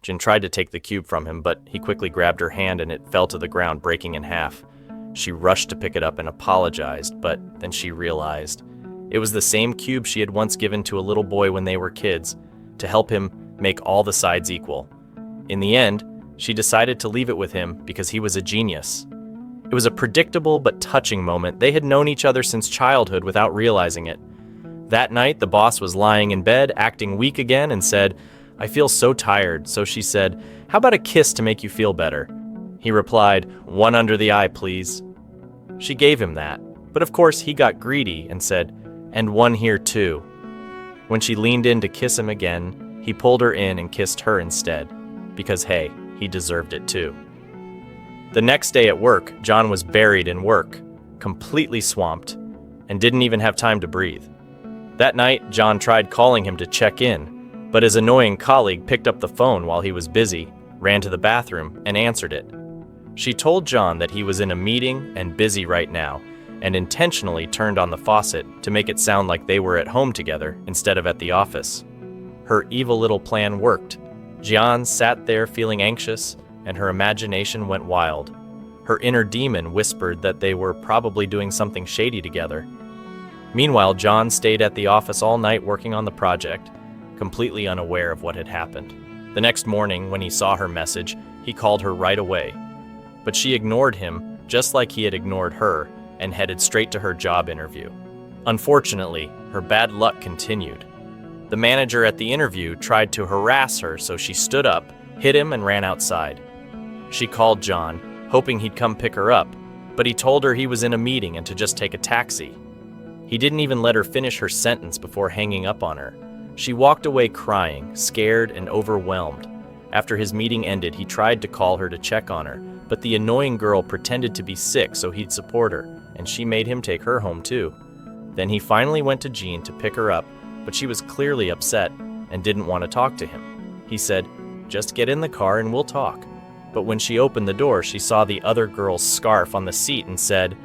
Jin tried to take the cube from him, but he quickly grabbed her hand and it fell to the ground, breaking in half. She rushed to pick it up and apologized, but then she realized it was the same cube she had once given to a little boy when they were kids, to help him make all the sides equal. In the end, she decided to leave it with him because he was a genius. It was a predictable but touching moment. They had known each other since childhood without realizing it. That night, the boss was lying in bed, acting weak again, and said, I feel so tired, so she said, how about a kiss to make you feel better? He replied, one under the eye, please. She gave him that, but of course he got greedy and said, and one here too. When she leaned in to kiss him again, he pulled her in and kissed her instead, because hey, he deserved it too. The next day at work, John was buried in work, completely swamped, and didn't even have time to breathe. That night, John tried calling him to check in, but his annoying colleague picked up the phone while he was busy, ran to the bathroom, and answered it. She told John that he was in a meeting and busy right now, and intentionally turned on the faucet to make it sound like they were at home together instead of at the office. Her evil little plan worked. Jian sat there feeling anxious, and her imagination went wild. Her inner demon whispered that they were probably doing something shady together. Meanwhile, John stayed at the office all night working on the project, completely unaware of what had happened. The next morning, when he saw her message, he called her right away. But she ignored him, just like he had ignored her, and headed straight to her job interview. Unfortunately, her bad luck continued. The manager at the interview tried to harass her, so she stood up, hit him, and ran outside. She called John, hoping he'd come pick her up, but he told her he was in a meeting and to just take a taxi. He didn't even let her finish her sentence before hanging up on her. She walked away crying, scared and overwhelmed. After his meeting ended, he tried to call her to check on her, but the annoying girl pretended to be sick so he'd support her, and she made him take her home too. Then he finally went to Jean to pick her up, but she was clearly upset and didn't want to talk to him. He said, just get in the car and we'll talk. But when she opened the door, she saw the other girl's scarf on the seat and said,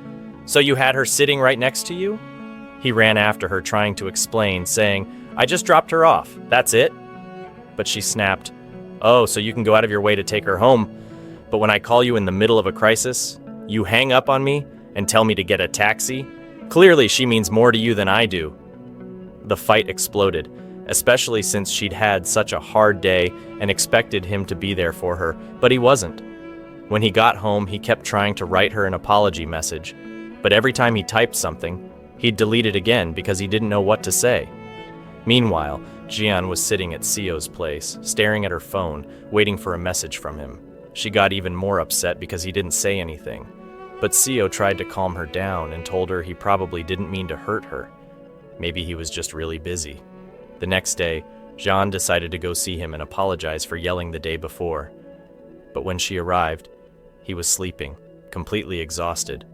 so you had her sitting right next to you? He ran after her trying to explain, saying, I just dropped her off, that's it? But she snapped, oh, so you can go out of your way to take her home, but when I call you in the middle of a crisis, you hang up on me and tell me to get a taxi? Clearly she means more to you than I do. The fight exploded, especially since she'd had such a hard day and expected him to be there for her, but he wasn't. When he got home, he kept trying to write her an apology message, but every time he typed something, he'd delete it again because he didn't know what to say. Meanwhile, Jian was sitting at Sio's place, staring at her phone, waiting for a message from him. She got even more upset because he didn't say anything. But Sio tried to calm her down and told her he probably didn't mean to hurt her. Maybe he was just really busy. The next day, Jean decided to go see him and apologize for yelling the day before. But when she arrived, he was sleeping, completely exhausted.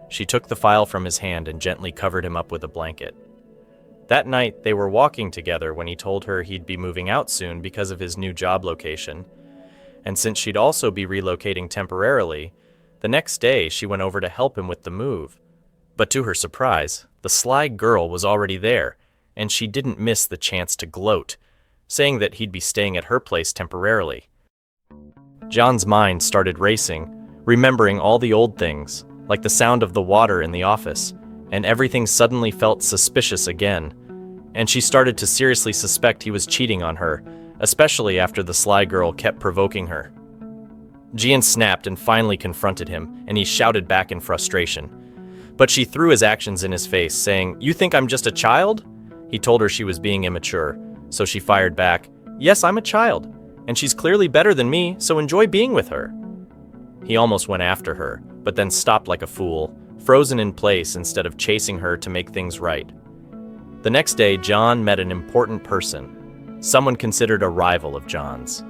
She took the file from his hand and gently covered him up with a blanket. That night, they were walking together when he told her he'd be moving out soon because of his new job location. And since she'd also be relocating temporarily, the next day she went over to help him with the move. But to her surprise, the sly girl was already there, and she didn't miss the chance to gloat, saying that he'd be staying at her place temporarily. John's mind started racing, remembering all the old things, like the sound of the water in the office, and everything suddenly felt suspicious again. And she started to seriously suspect he was cheating on her, especially after the sly girl kept provoking her. Gian snapped and finally confronted him, and he shouted back in frustration. But she threw his actions in his face, saying, "You think I'm just a child?" He told her she was being immature, so she fired back, "Yes, I'm a child, and she's clearly better than me, so enjoy being with her." He almost went after her, but then stopped like a fool, frozen in place instead of chasing her to make things right. The next day, John met an important person, someone considered a rival of John's.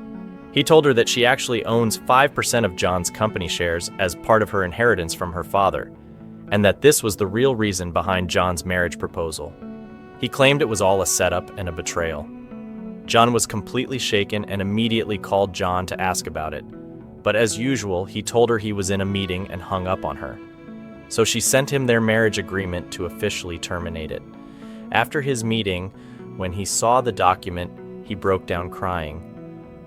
He told her that she actually owns 5% of John's company shares as part of her inheritance from her father, and that this was the real reason behind John's marriage proposal. He claimed it was all a setup and a betrayal. John was completely shaken and immediately called John to ask about it, but as usual, he told her he was in a meeting and hung up on her. So she sent him their marriage agreement to officially terminate it. After his meeting, when he saw the document, he broke down crying.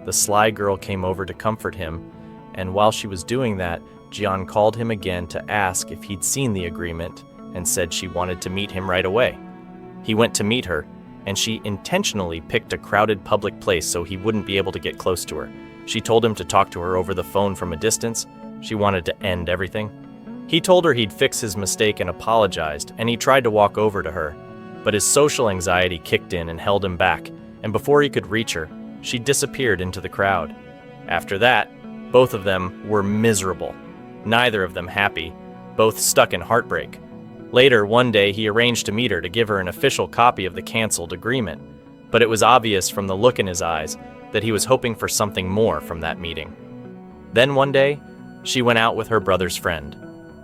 The sly girl came over to comfort him, and while she was doing that, Gian called him again to ask if he'd seen the agreement and said she wanted to meet him right away. He went to meet her, and she intentionally picked a crowded public place so he wouldn't be able to get close to her. She told him to talk to her over the phone from a distance. She wanted to end everything. He told her he'd fix his mistake and apologized, and he tried to walk over to her. But his social anxiety kicked in and held him back, and before he could reach her, she disappeared into the crowd. After that, both of them were miserable. Neither of them happy, both stuck in heartbreak. Later, one day, he arranged to meet her to give her an official copy of the canceled agreement, but it was obvious from the look in his eyes that he was hoping for something more from that meeting. Then one day, she went out with her brother's friend.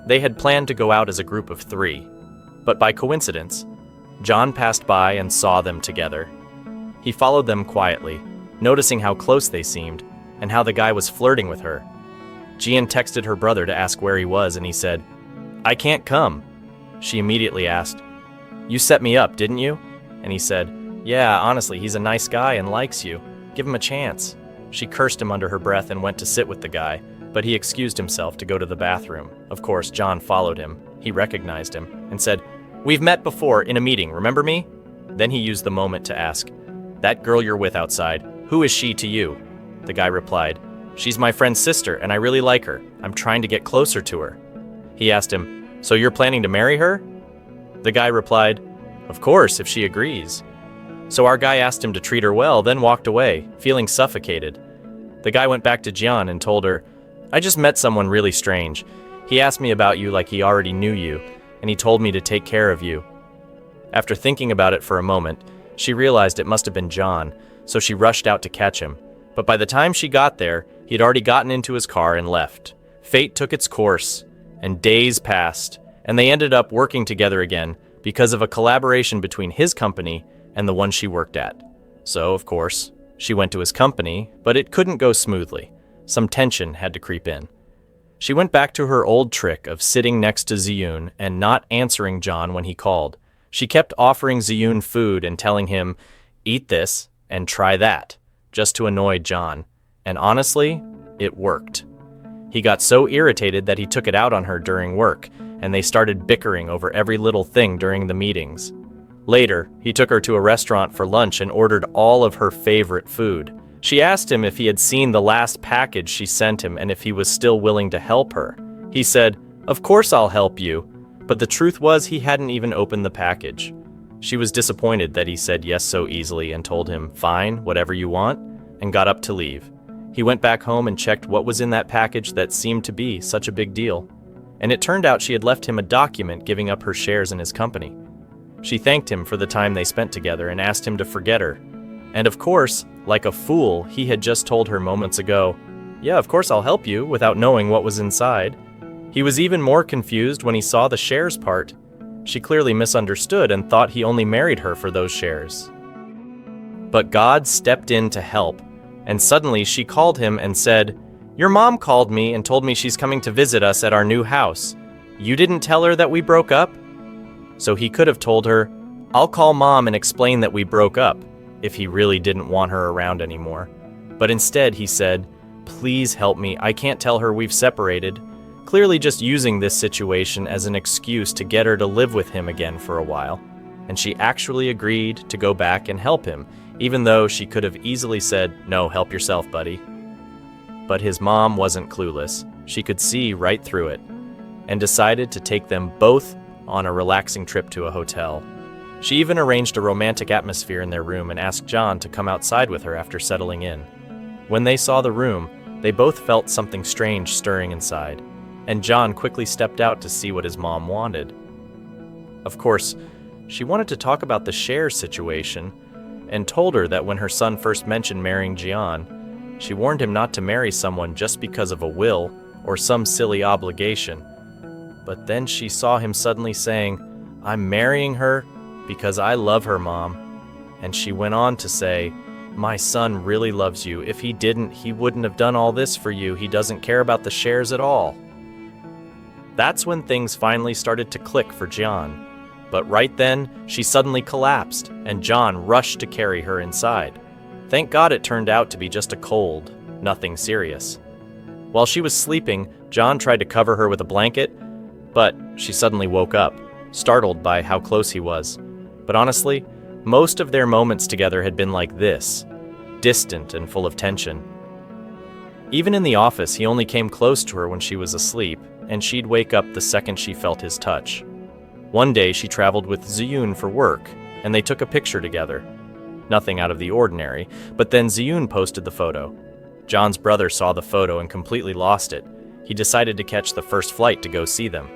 They had planned to go out as a group of 3, but by coincidence, John passed by and saw them together. He followed them quietly, noticing how close they seemed and how the guy was flirting with her. Gian texted her brother to ask where he was, and he said, "I can't come." She immediately asked, "You set me up, didn't you?" And he said, "Yeah, honestly, he's a nice guy and likes you. Give him a chance." She cursed him under her breath and went to sit with the guy, but he excused himself to go to the bathroom. Of course, John followed him. He recognized him and said, "We've met before in a meeting, remember me?" Then he used the moment to ask, "That girl you're with outside, who is she to you?" The guy replied, "She's my friend's sister, and I really like her. I'm trying to get closer to her." He asked him, "So you're planning to marry her?" The guy replied, "Of course, if she agrees." So our guy asked him to treat her well, then walked away, feeling suffocated. The guy went back to Gian and told her, "I just met someone really strange. He asked me about you like he already knew you, and he told me to take care of you." After thinking about it for a moment, she realized it must have been John, so she rushed out to catch him. But by the time she got there, he'd already gotten into his car and left. Fate took its course, and days passed, and they ended up working together again because of a collaboration between his company and the one she worked at. So, of course, she went to his company, but it couldn't go smoothly. Some tension had to creep in. She went back to her old trick of sitting next to Ziyun and not answering John when he called. She kept offering Ziyun food and telling him, "Eat this and try that," just to annoy John. And honestly, it worked. He got so irritated that he took it out on her during work, and they started bickering over every little thing during the meetings. Later, he took her to a restaurant for lunch and ordered all of her favorite food. She asked him if he had seen the last package she sent him and if he was still willing to help her. He said, "Of course I'll help you," but the truth was he hadn't even opened the package. She was disappointed that he said yes so easily and told him, "Fine, whatever you want," and got up to leave. He went back home and checked what was in that package that seemed to be such a big deal. And it turned out she had left him a document giving up her shares in his company. She thanked him for the time they spent together and asked him to forget her. And of course, like a fool, he had just told her moments ago, "Yeah, of course I'll help you," without knowing what was inside. He was even more confused when he saw the shares part. She clearly misunderstood and thought he only married her for those shares. But God stepped in to help, and suddenly she called him and said, "Your mom called me and told me she's coming to visit us at our new house. You didn't tell her that we broke up?" So he could have told her, "I'll call mom and explain that we broke up," if he really didn't want her around anymore. But instead he said, "Please help me, I can't tell her we've separated," clearly just using this situation as an excuse to get her to live with him again for a while. And she actually agreed to go back and help him, even though she could have easily said, "No, help yourself, buddy." But his mom wasn't clueless. She could see right through it, and decided to take them both on a relaxing trip to a hotel. She even arranged a romantic atmosphere in their room and asked John to come outside with her after settling in. When they saw the room, they both felt something strange stirring inside, and John quickly stepped out to see what his mom wanted. Of course, she wanted to talk about the shares situation, and told her that when her son first mentioned marrying Gian, she warned him not to marry someone just because of a will or some silly obligation. But then she saw him suddenly saying, "I'm marrying her because I love her, Mom." And she went on to say, "My son really loves you. If he didn't, he wouldn't have done all this for you. He doesn't care about the shares at all." That's when things finally started to click for Gian. But right then, she suddenly collapsed, and John rushed to carry her inside. Thank God it turned out to be just a cold, nothing serious. While she was sleeping, John tried to cover her with a blanket, but she suddenly woke up, startled by how close he was. But honestly, most of their moments together had been like this, distant and full of tension. Even in the office, he only came close to her when she was asleep, and she'd wake up the second she felt his touch. One day she traveled with Ziyun for work, and they took a picture together. Nothing out of the ordinary, but then Ziyun posted the photo. John's brother saw the photo and completely lost it. He decided to catch the first flight to go see them.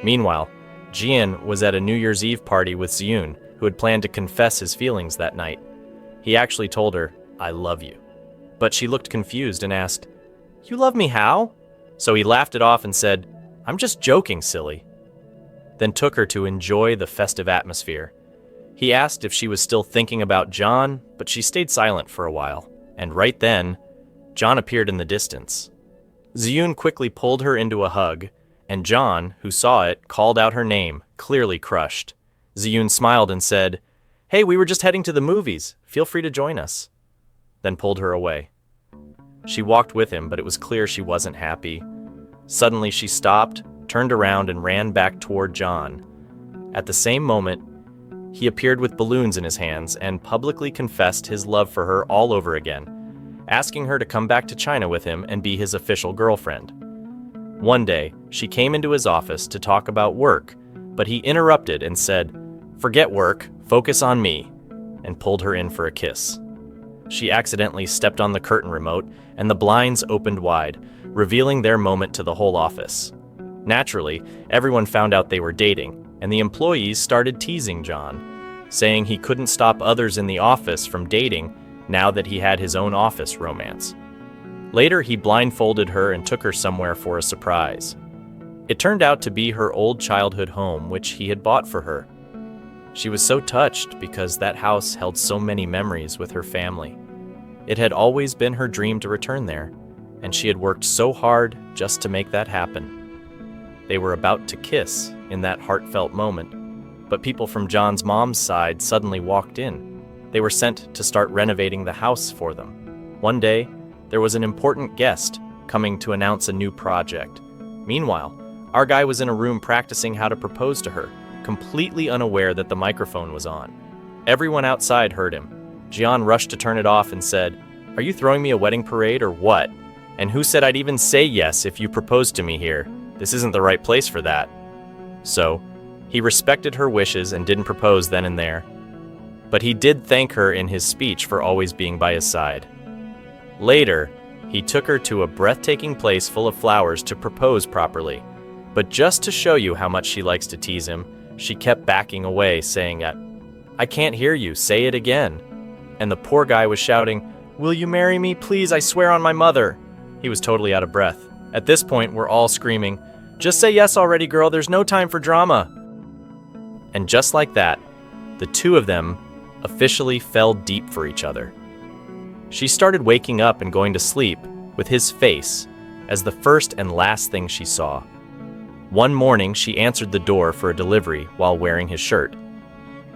Meanwhile, Jian was at a New Year's Eve party with Ziyun, who had planned to confess his feelings that night. He actually told her, "I love you." But she looked confused and asked, "You love me how?" So he laughed it off and said, "I'm just joking, silly." Then took her to enjoy the festive atmosphere. He asked if she was still thinking about John, but she stayed silent for a while. And right then, John appeared in the distance. Ziyun quickly pulled her into a hug, and John, who saw it, called out her name, clearly crushed. Ziyun smiled and said, "Hey, we were just heading to the movies. Feel free to join us." Then pulled her away. She walked with him, but it was clear she wasn't happy. Suddenly she stopped, turned around, and ran back toward John. At the same moment, he appeared with balloons in his hands and publicly confessed his love for her all over again, asking her to come back to China with him and be his official girlfriend. One day, she came into his office to talk about work, but he interrupted and said, "Forget work, focus on me," and pulled her in for a kiss. She accidentally stepped on the curtain remote, and the blinds opened wide, revealing their moment to the whole office. Naturally, everyone found out they were dating, and the employees started teasing John, saying he couldn't stop others in the office from dating now that he had his own office romance. Later, he blindfolded her and took her somewhere for a surprise. It turned out to be her old childhood home, which he had bought for her. She was so touched because that house held so many memories with her family. It had always been her dream to return there, and she had worked so hard just to make that happen. They were about to kiss in that heartfelt moment, but people from John's mom's side suddenly walked in. They were sent to start renovating the house for them. One day, there was an important guest coming to announce a new project. Meanwhile, our guy was in a room practicing how to propose to her, completely unaware that the microphone was on. Everyone outside heard him. Gian rushed to turn it off and said, "Are you throwing me a wedding parade or what? And who said I'd even say yes if you proposed to me here? This isn't the right place for that." So, he respected her wishes and didn't propose then and there. But he did thank her in his speech for always being by his side. Later, he took her to a breathtaking place full of flowers to propose properly. But just to show you how much she likes to tease him, she kept backing away, saying, "I can't hear you, say it again." And the poor guy was shouting, "Will you marry me? Please, I swear on my mother." He was totally out of breath. At this point, we're all screaming, "Just say yes already, girl, there's no time for drama." And just like that, the two of them officially fell deep for each other. She started waking up and going to sleep with his face as the first and last thing she saw. One morning, she answered the door for a delivery while wearing his shirt.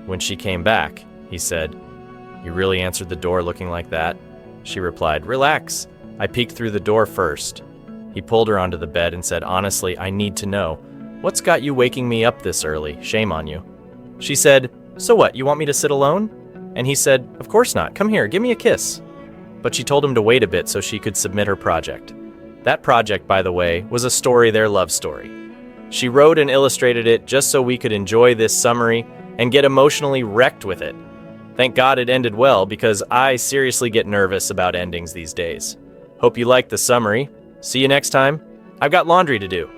When she came back, he said, "You really answered the door looking like that?" She replied, "Relax. I peeked through the door first." He pulled her onto the bed and said, "Honestly, I need to know. What's got you waking me up this early? Shame on you." She said, "So what, you want me to sit alone?" And he said, "Of course not. Come here, give me a kiss." But she told him to wait a bit so she could submit her project. That project, by the way, was a story, their love story. She wrote and illustrated it just so we could enjoy this summary and get emotionally wrecked with it. Thank God it ended well, because I seriously get nervous about endings these days. Hope you liked the summary. See you next time. I've got laundry to do.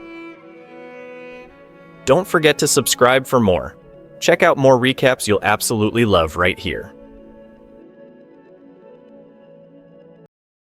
Don't forget to subscribe for more. Check out more recaps you'll absolutely love right here.